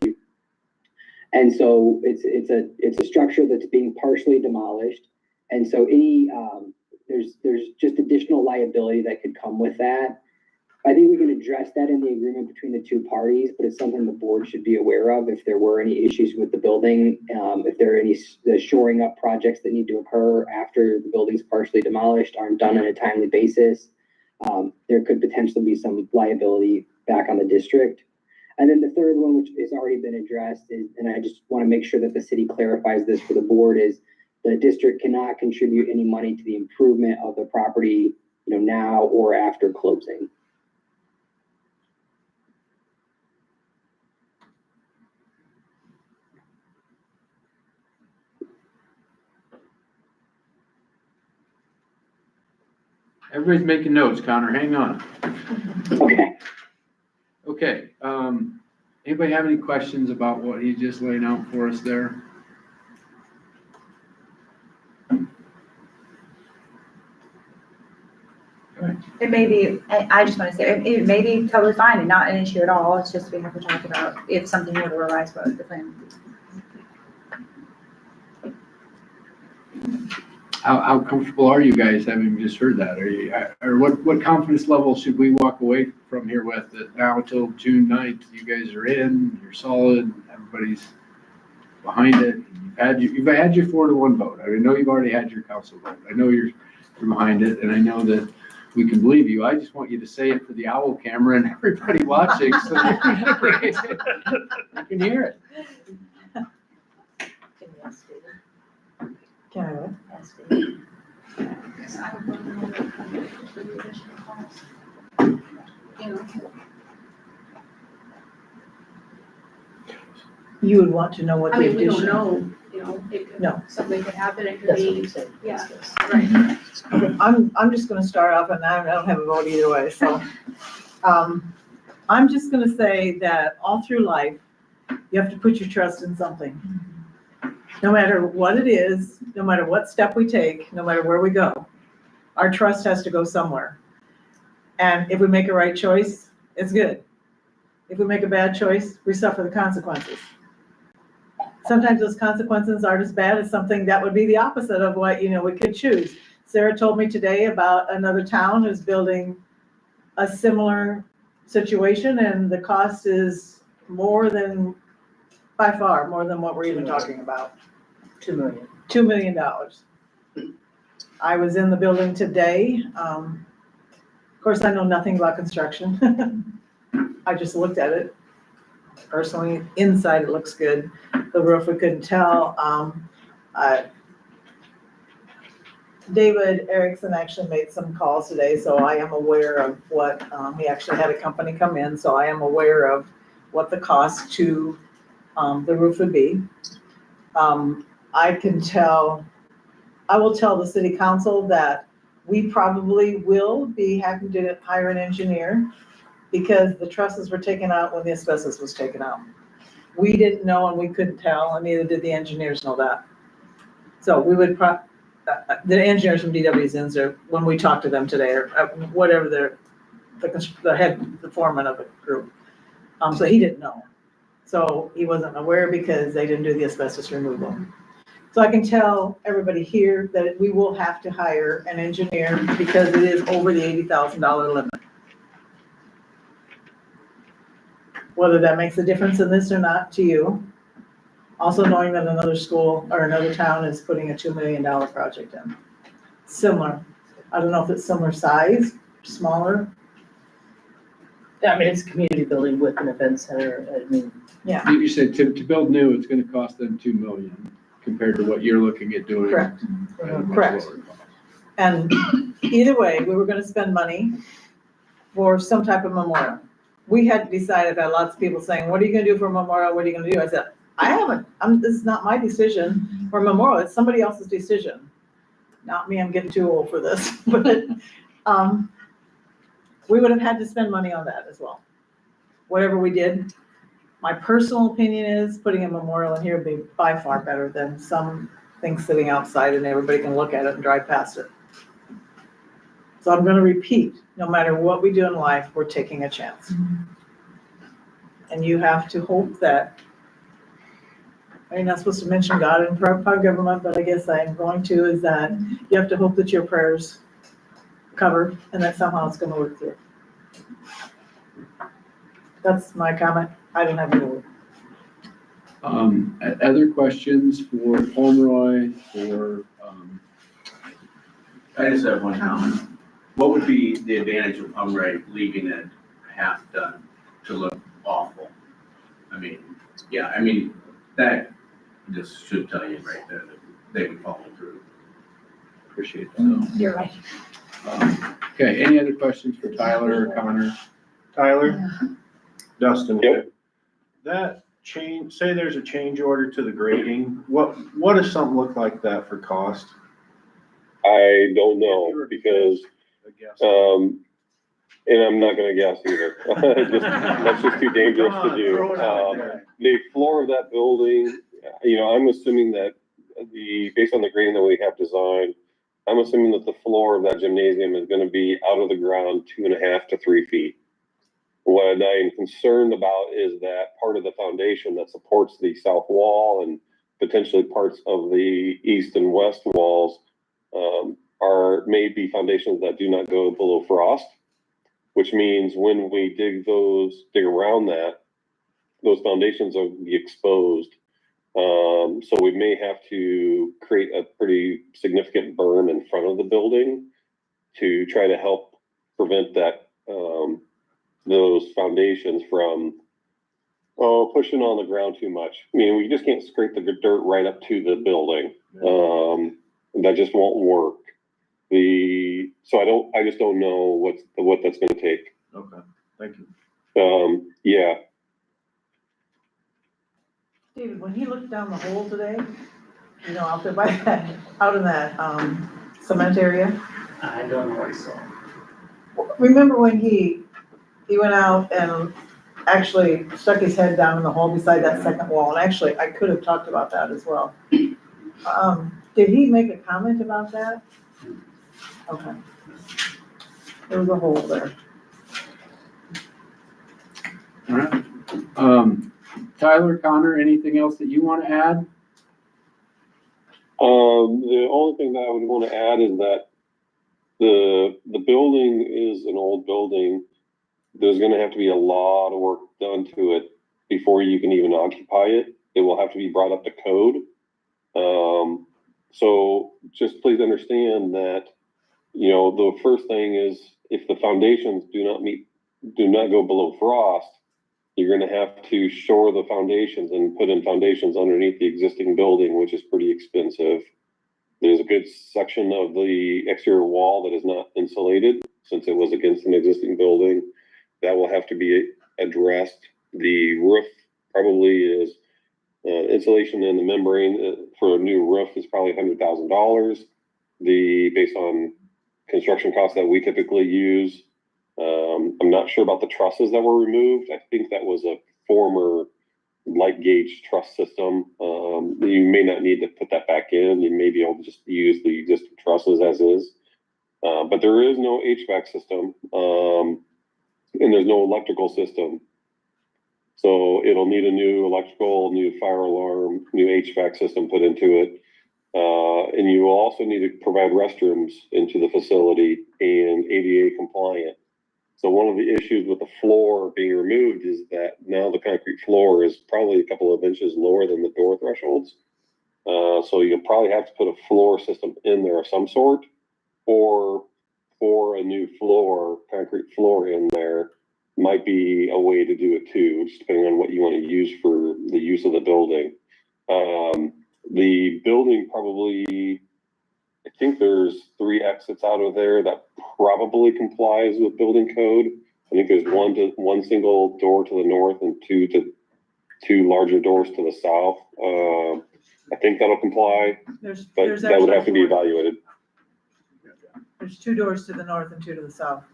And so it's a structure that's being partially demolished. And so there's just additional liability that could come with that. I think we can address that in the agreement between the two parties, but it's something the board should be aware of if there were any issues with the building, if there are any shoring up projects that need to occur after the building's partially demolished aren't done on a timely basis. There could potentially be some liability back on the district. And then the third one, which has already been addressed, is, and I just want to make sure that the city clarifies this for the board, is the district cannot contribute any money to the improvement of the property, now or after closing. Everybody's making notes, Connor, hang on. Okay. Okay, anybody have any questions about what he just laid out for us there? It may be, I just want to say, it may be totally fine and not an issue at all. It's just we have to talk about if something were to arise, what the plan would be. How comfortable are you guys having just heard that? Or what confidence level should we walk away from here with, that now until June 9th, you guys are in, you're solid, everybody's behind it? You've had your 4-1 vote. I know you've already had your council vote. I know you're behind it, and I know that we can believe you. I just want you to say it for the owl camera and everybody watching so that you can hear it. Can I what? You would want to know what I the mean, we don't addition. know, No. something could happen, it could That's what be, I'm saying. yeah, Okay, I'm just gonna start off, and I don't have a vote either way, so. I'm just gonna say that all through life, you have to put your trust in something. No matter what it is, no matter what step we take, no matter where we go, our trust has to go somewhere. And if we make a right choice, it's good. If we make a bad choice, we suffer the consequences. Sometimes those consequences aren't as bad as something that would be the opposite of what, we could choose. Sarah told me today about another town who's building a similar situation, and the cost is by far more than what we're even talking about. $2 million. $2 million. I was in the building today. Of course, I know nothing about construction. I just looked at it. Personally, inside it looks good. The roof, we couldn't tell. David Erickson actually made some calls today, so I am aware of what, he actually had a company come in, so I am aware of what the cost to the roof would be. I can tell, I will tell the city council that we probably will be having to hire an engineer because the trusses were taken out when the asbestos was taken out. We didn't know and we couldn't tell, and neither did the engineers know that. So we would the engineers from DW's in, when we talked to them today, or whatever the foreman of the group. So he didn't know. So he wasn't aware because they didn't do the asbestos removal. So I can tell everybody here that we will have to hire an engineer because it is over the $80,000 limit. Whether that makes a difference in this or not to you. Also knowing that another school or another town is putting a $2 million project in. Similar. I don't know if it's similar size, smaller. Yeah, I mean, it's a community building with an event center, I mean. Yeah. You said to build new, it's gonna cost them 2 million compared to what you're looking at doing. Correct. at a much Correct. lower cost. And either way, we were gonna spend money for some type of memorial. We had to decide, I've had lots of people saying, what are you gonna do for a memorial? What are you gonna do? I said, this is not my decision for a memorial. It's somebody else's decision. Not me, I'm getting too old for this, but, we would have had to spend money on that as well. Whatever we did, my personal opinion is putting a memorial in here would be by far better than some things sitting outside and everybody can look at it and drive past it. So I'm gonna repeat, no matter what we do in life, we're taking a chance. And you have to hope that, I'm not supposed to mention God in our government, but I guess I am going to, is that you have to hope that your prayers cover and that somehow it's gonna work through. That's my comment. I don't have any more. Other questions for Pomeroy or, I just have one comment. What would be the advantage of Pomeroy leaving it half done to look awful? I mean, that just should tell you right there that they would follow through. appreciate that. You're right. Okay, any other questions for Tyler or Connor? Tyler, Dustin, Yep. that change, say there's a change order to the grading, what does something look like that for cost? I don't know because, I guess. and I'm not gonna guess either. That's just too dangerous to do. Throw it out there. The floor of that building, I'm assuming that based on the grading that we have designed, I'm assuming that the floor of that gymnasium is gonna be out of the ground 2.5 to 3 feet. What I'm concerned about is that part of the foundation that supports the south wall and potentially parts of the east and west walls are maybe foundations that do not go below frost, which means when we dig around that, those foundations will be exposed. So we may have to create a pretty significant berm in front of the building to try to help prevent that, those foundations from pushing on the ground too much. I mean, we just can't scrape the dirt right up to the building. That just won't work. I just don't know what that's gonna take. Okay, thank you. Yeah. David, when he looked down the hole today, out there by that, out in that, cement area, I don't know what I saw. remember when he went out and actually stuck his head down in the hole beside that second wall, and actually, I could have talked about that as well. Did he make a comment about that? Okay. There was a hole there. All right. Tyler, Connor, anything else that you want to add? The only thing that I would want to add is that the building is an old building. There's going to have to be a lot of work done to it before you can even occupy it. It will have to be brought up to code. So just please understand that, the first thing is if the foundations do not go below frost, you're going to have to shore the foundations and put in foundations underneath the existing building, which is pretty expensive. There's a good section of the exterior wall that is not insulated since it was against an existing building. That will have to be addressed. The roof probably is insulation in the membrane for a new roof is probably $100,000. based on construction costs that we typically use. I'm not sure about the trusses that were removed. I think that was a former light gauge truss system. You may not need to put that back in. You may be able to just use the existing trusses as is. But there is no HVAC system, and there's no electrical system. So it'll need a new electrical, new fire alarm, new HVAC system put into it. And you will also need to provide restrooms into the facility and ADA compliant. So one of the issues with the floor being removed is that now the concrete floor is probably a couple of inches lower than the door thresholds. So you'll probably have to put a floor system in there of some sort, or for a new floor, concrete floor in there might be a way to do it too, just depending on what you want to use for the use of the building. The building probably, I think there's 3 exits out of there that probably complies with building code. I think there's one single door to the north and two larger doors to the south. I think that'll comply, but that would have to be evaluated. There's 2 doors to the north and 2 to the south.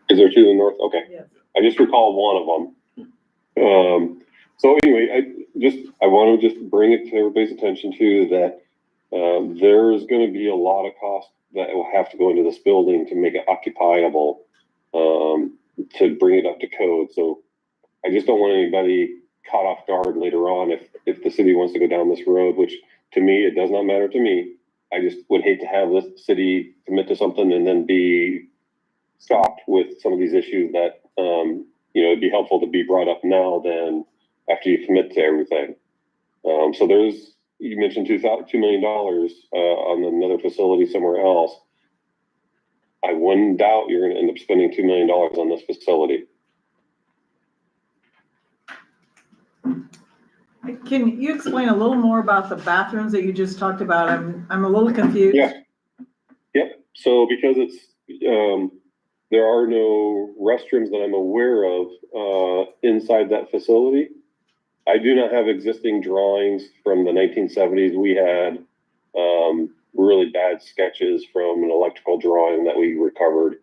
Is there 2 to the north? Okay. Yes. I just recall one of them. So anyway, I want to just bring it to everybody's attention too that there's going to be a lot of cost that will have to go into this building to make it occupiable, to bring it up to code. So I just don't want anybody caught off guard later on if the city wants to go down this road, which to me, it does not matter to me. I just would hate to have the city commit to something and then be stopped with some of these issues that, it'd be helpful to be brought up now than after you commit to everything. So you mentioned $2 million on another facility somewhere else. I wouldn't doubt you're going to end up spending $2 million on this facility. Can you explain a little more about the bathrooms that you just talked about? I'm a little confused. Yeah. Yep. So because there are no restrooms that I'm aware of inside that facility. I do not have existing drawings from the 1970s. We had really bad sketches from an electrical drawing that we recovered.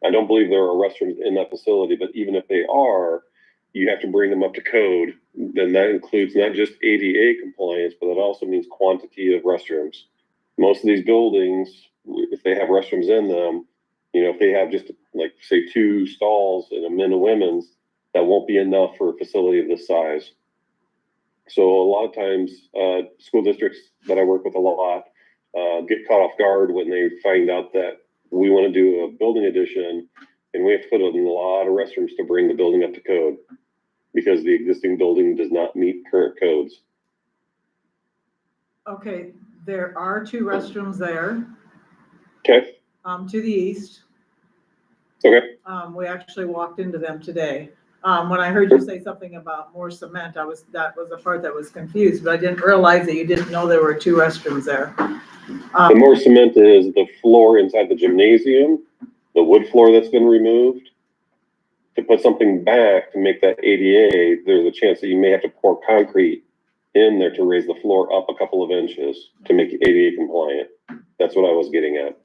I don't believe there are restrooms in that facility, but even if they are, you have to bring them up to code. Then that includes not just ADA compliance, but it also means quantity of restrooms. Most of these buildings, if they have restrooms in them, if they have just like say 2 stalls and a men and women's, that won't be enough for a facility of this size. So a lot of times, school districts that I work with a lot get caught off guard when they find out that we want to do a building addition and we have to put in a lot of restrooms to bring the building up to code because the existing building does not meet current codes. Okay, there are 2 restrooms there. Okay. To the east. Okay. We actually walked into them today. When I heard you say something about more cement, that was the part that was confused, but I didn't realize that you didn't know there were 2 restrooms there. The more cement is the floor inside the gymnasium, the wood floor that's been removed. To put something back to make that ADA, there's a chance that you may have to pour concrete in there to raise the floor up a couple of inches to make it ADA compliant. That's what I was getting at.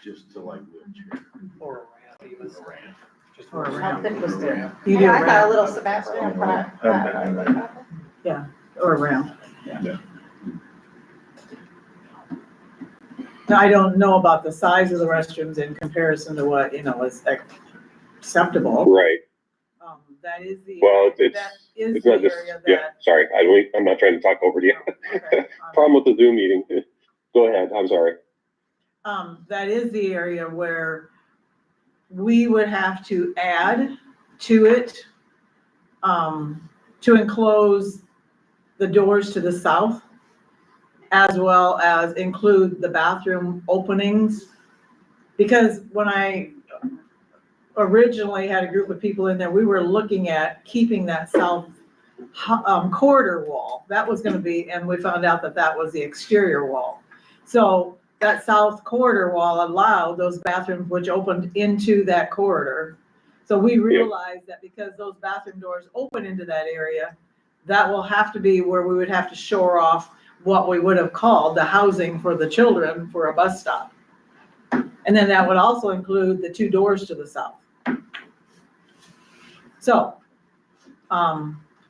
Just to like wheelchair. Or a ramp, even a ramp. Just Or a a ramp. ramp. was there. You do a I got a ramp. little Sebastian. Or a ramp. Yeah. Now, I don't know about the size of the restrooms in comparison to what, is acceptable. Right. That is the. Well, that is it's the not just, area yeah, that. sorry. I'm not trying to talk over to you. Okay. Problem with the Zoom meeting. Go ahead. I'm sorry. That is the area where we would have to add to it, to enclose the doors to the south, as well as include the bathroom openings. Because when I originally had a group of people in there, we were looking at keeping that south corridor wall. That was gonna be, and we found out that that was the exterior wall. So that south corridor wall allowed those bathrooms which opened into that corridor. So we realized that because those bathroom doors open into that area, that will have to be where we would have to shore off what we would have called the housing for the children for a bus stop. And then that would also include the 2 doors to the south. So,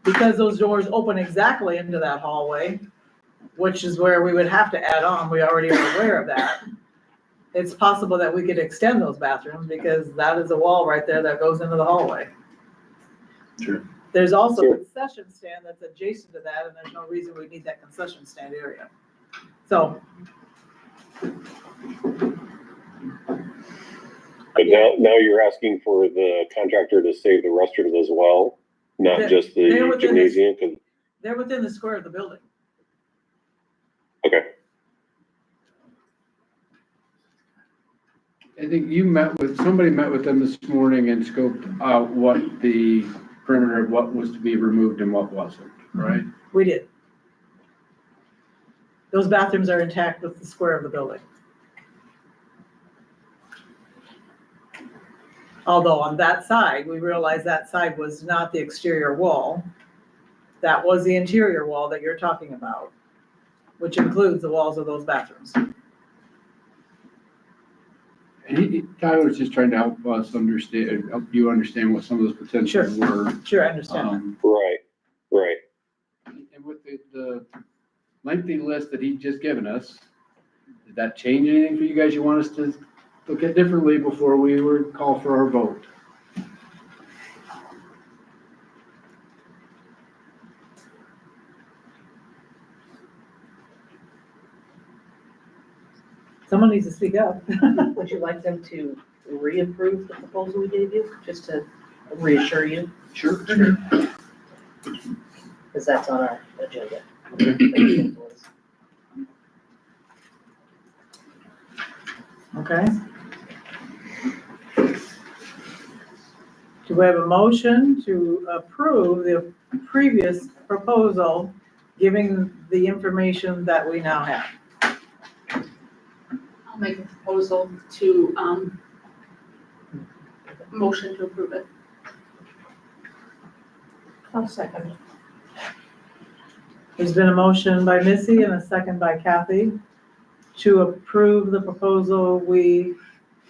because those doors open exactly into that hallway, which is where we would have to add on, we already are aware of that. It's possible that we could extend those bathrooms because that is a wall right there that goes into the hallway. Sure. There's also Sure. a concession stand that's adjacent to that, and there's no reason we need that concession stand area. So, But now you're asking for the contractor to save the restrooms as well, not They're- just they're the within this- gymnasium? 'Cause- they're within the square of the building. Okay, I think somebody met with them this morning and scoped out what the perimeter of what was to be removed and what wasn't, right? We did. Those bathrooms are intact with the square of the building. Although on that side, we realized that side was not the exterior wall. That was the interior wall that you're talking about, which includes the walls of those bathrooms. And Tyler's just trying to help us understand, help you understand what some of those potentials were. Sure, I understand that. right. And with the lengthy list that he's just given us, did that change anything for you guys you want us to look at differently before we were call for our vote? Someone needs to speak up. Would you like them to reapprove the proposal we gave you, just to reassure you? Sure. Because that's on our agenda. Okay. Do we have a motion to approve the previous proposal, giving the information that we now have? I'll make a proposal to, motion to approve it. I'll second. There's been a motion by Missy and a second by Kathy to approve the proposal we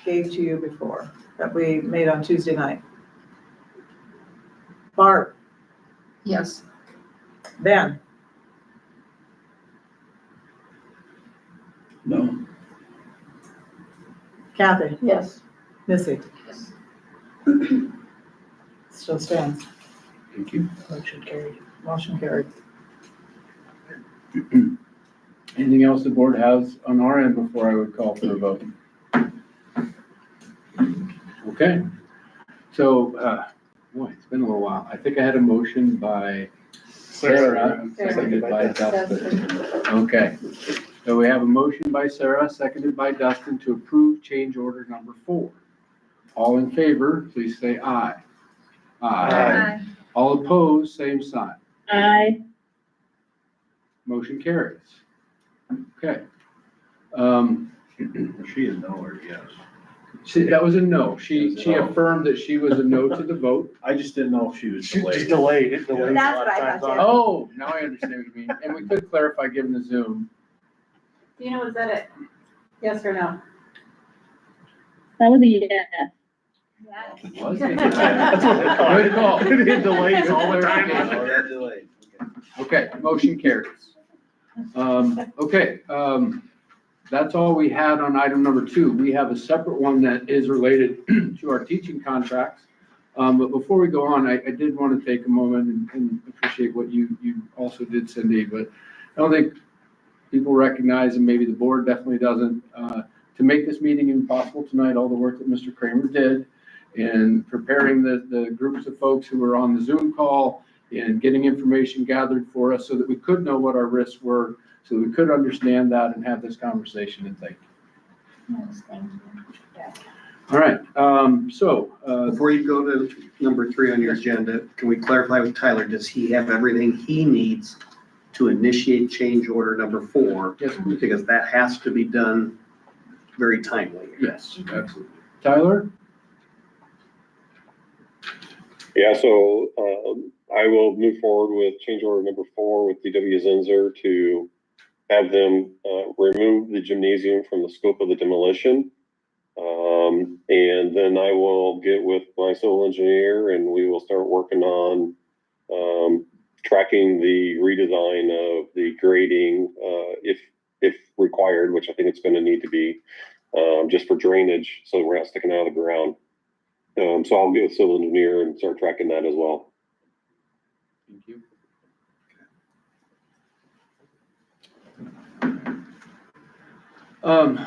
gave to you before, that we made on Tuesday night. Barb, Yes. Ben, No. Kathy, Yes. Missy, Yes. still stands. Thank you. Motion carried. Motion carried. Anything else the board has on our end before I would call for a vote? Okay, so, boy, it's been a little while. I think I had a motion by Sarah, seconded by Dustin. Okay, so we have a motion by Sarah, seconded by Dustin to approve change order number 4. All in favor, please say aye. Aye. All opposed, same sign. Aye. Motion carries. Okay. She is nowhere, yes. That was a no. She affirmed that she was a no to the vote. I just didn't know if she was She just delayed. delayed, it delayed a That's lot what of I times thought, on. too. Oh, now I understand what you mean. And we could clarify given the Zoom. Was that it? Yes or no? That was a yes. Yes. Was it? That's what they call it. Good call. It delays all the time. That delayed. Okay, motion carries. Okay, that's all we had on item number 2. We have a separate one that is related to our teaching contracts. But before we go on, I did want to take a moment and appreciate what you also did, Cindy, but I don't think people recognize, and maybe the board definitely doesn't, to make this meeting even possible tonight, all the work that Mr. Kramer did in preparing the groups of folks who were on the Zoom call and getting information gathered for us so that we could know what our risks were, so that we could understand that and have this conversation, and thank you. Yes, thank you. All right, Before you go to number 3 on your agenda, can we clarify with Tyler, does he have everything he needs to initiate change order number 4? Yes. Because that has to be done very timely. yes, absolutely. Tyler? Yeah, so, I will move forward with change order number 4 with DW Zinser to have them remove the gymnasium from the scope of the demolition. And then I will get with my civil engineer and we will start working on tracking the redesign of the grading if required, which I think it's going to need to be just for drainage, so we're not sticking out of the ground. So I'll get with civil engineer and start tracking that as well. Thank you.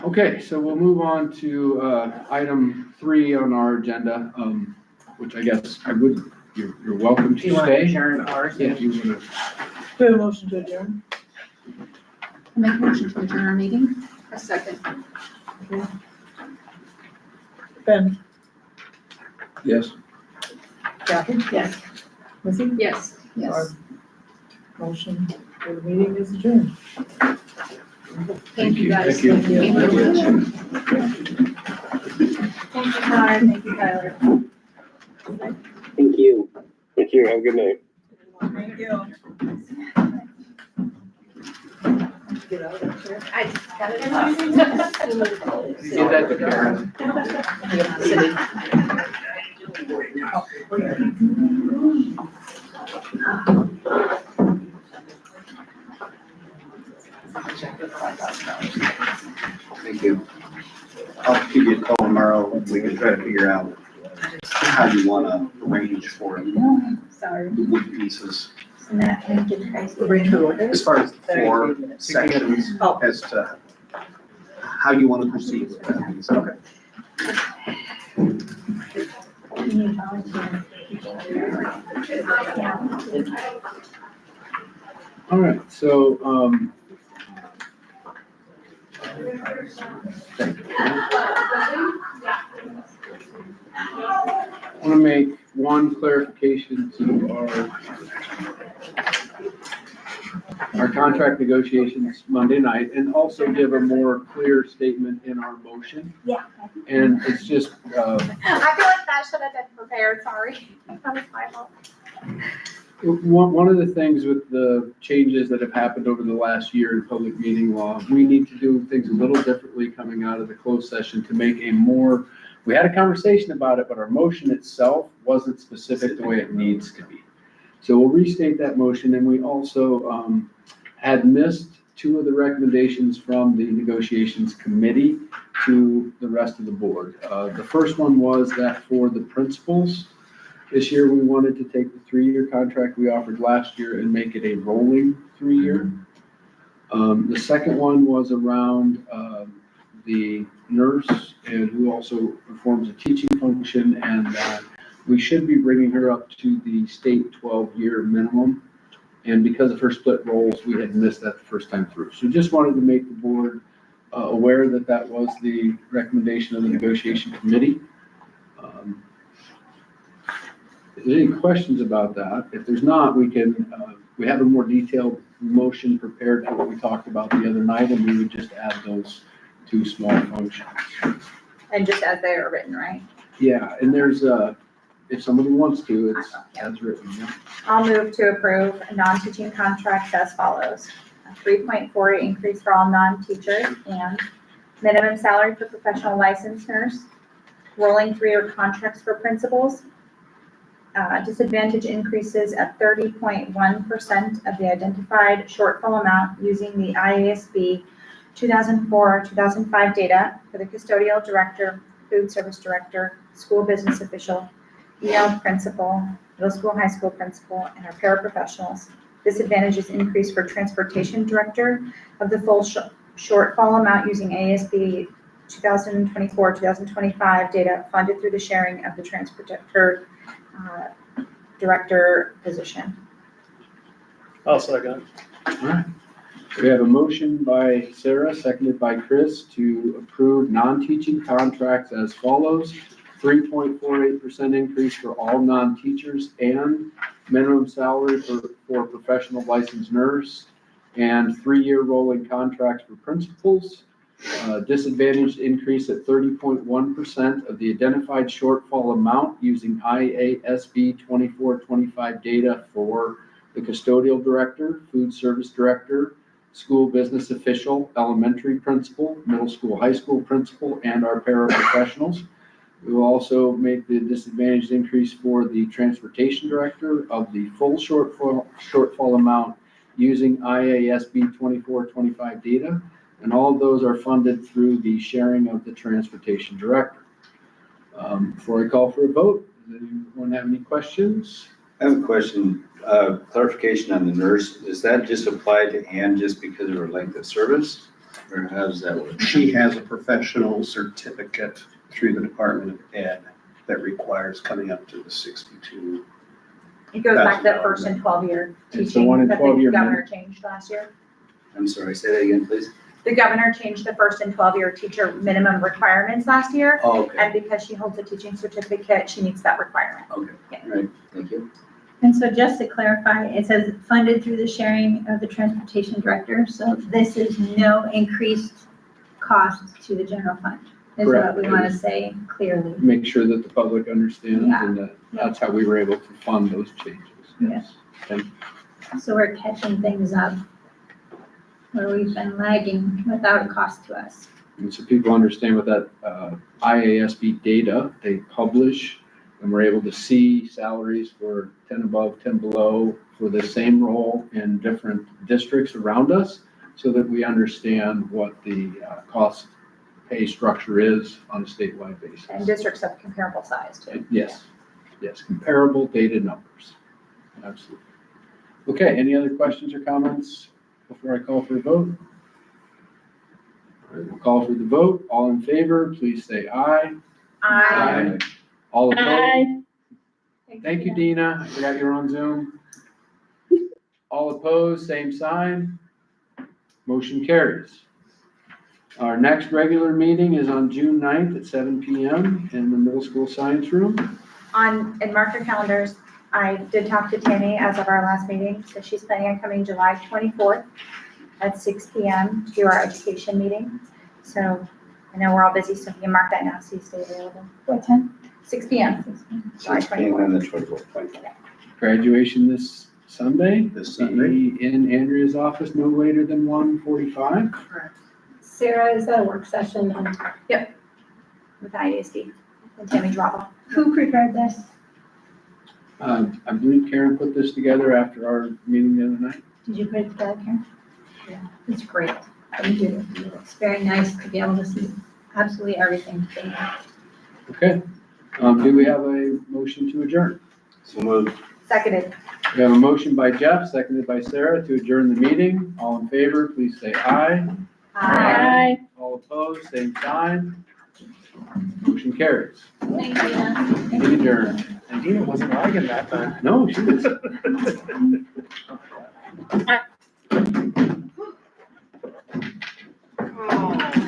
Okay, so we'll move on to item 3 on our agenda, which I guess you're welcome Do to you want to stay. adjourn ours? Yeah, if you want to. Do we have a motion to adjourn? I make a motion to adjourn our meeting. A second. Ben? Yes. Kathy? Yes. Missy? Yes. Yes. Our motion for the meeting is adjourned. Thank you guys. Thank you. Thank you very much. Thank you, Tyler. Thank you, Tyler. Thank you. Thank you. Have a good night. Thank you. Get out of that chair. I just got it. Give that to Karen. Thank you. I'll give you a call tomorrow. We can try to figure out how you want to arrange for Sorry. the wood pieces. And that can get crazy. As far as the 4 sections, as to how you want to proceed with that. Okay. You need volunteers. All right, so, I want to make one clarification to our contract negotiations Monday night, and also give a more clear statement in our motion. Yeah. And it's just, I feel like that should have been prepared, sorry. That was my fault. one of the things with the changes that have happened over the last year in public meeting law, we need to do things a little differently coming out of the closed session to make a more, we had a conversation about it, but our motion itself wasn't specific the way it needs to be. So we'll restate that motion, and we also had missed 2 of the recommendations from the negotiations committee to the rest of the board. The first one was that for the principals, this year we wanted to take the 3-year contract we offered last year and make it a rolling 3-year. The second one was around the nurse and who also performs a teaching function, and that we should be bringing her up to the state 12-year minimum. And because of her split roles, we had missed that the first time through. So just wanted to make the board aware that that was the recommendation of the negotiation committee. If there's any questions about that, if there's not, we can, we have a more detailed motion prepared for what we talked about the other night, and we would just add those 2 small functions. And just as they are written, right? Yeah, and there's if somebody wants to, it's as written. Yeah. I'll move to approve non-teaching contracts as follows. A 3.48 increase for all non-teachers and minimum salary for professional licensed nurse, rolling 3-year contracts for principals, disadvantage increases at 30.1% of the identified shortfall amount using the IASB 2004-2005 data for the custodial director, food service director, school business official, EL principal, middle school, high school principal, and our paraprofessionals. Disadvantages increase for transportation director of the full shortfall amount using ASB 2024-2025 data funded through the sharing of the transporter director position. I'll second. All right. We have a motion by Sarah, seconded by Chris, to approve non-teaching contracts as follows. 3.48% increase for all non-teachers and minimum salary for professional licensed nurse, and 3-year rolling contracts for principals. Disadvantaged increase at 30.1% of the identified shortfall amount using IASB 24-25 data for the custodial director, food service director, school business official, elementary principal, middle school, high school principal, and our paraprofessionals. We will also make the disadvantaged increase for the transportation director of the full shortfall amount using IASB 2425 data. And all of those are funded through the sharing of the transportation director. Before I call for a vote, does anyone have any questions? I have a question, clarification on the nurse. Does that just apply to Ann just because of her length of service? Or how does that work? She has a professional certificate through the Department of Ed that requires coming up to the 62. It goes back to that first and 12-year It's the one in 12-year that the governor changed last year. I'm sorry, say that again, please. The governor changed the first and 12-year teacher minimum requirements last year. Oh, okay, And because she holds a teaching certificate, she meets that requirement. okay, Yeah. all right, thank you. And so just to clarify, it says funded through the sharing of the transportation director, so this is no increased cost to the general fund, is what we want to say clearly. Make sure that the public understands Yeah. and that that's how we were able to fund those changes. Yes. Thank you. So we're catching things up where we've been lagging without a cost to us. And so people understand with that IASB data, they publish, and we're able to see salaries for 10 above, 10 below for the same role in different districts around us, so that we understand what the cost pay structure is on a statewide basis. And districts of comparable size too. Yes, yes, comparable data numbers. Absolutely. Okay, any other questions or comments before I call for a vote? All right, we'll call for the vote. All in favor, please say aye. I All opposed? Thank you, Dina. I forgot you were on Zoom. All opposed, same sign. Motion carries. Our next regular meeting is on June 9th at 7 PM in the middle school science room. and mark your calendars, I did talk to Tammy as of our last meeting, so she's planning on coming July 24th at 6 PM to our education meeting. So I know we're all busy, so you can mark that now so you stay available. What time? 6 PM, July 24th. And the 24th. Graduation this Sunday. This Sunday. Be in Andrea's office no later than 1:45. Sarah, is that a work session? With IASD and Tammy Draba. Who prepared this? I believe Karen put this together after our meeting the other night. Did you put it together, Karen? Yeah, it's great. Thank you. It's very nice to be able to see absolutely everything. Thank you. Okay. Do we have a motion to adjourn? So moved. Seconded. We have a motion by Jeff, seconded by Sarah to adjourn the meeting. All in favor, please say aye. Aye. All opposed, same sign. Motion carries. Thank you. Meeting adjourned. And Dina wasn't lagging that time. No, she was. Oh.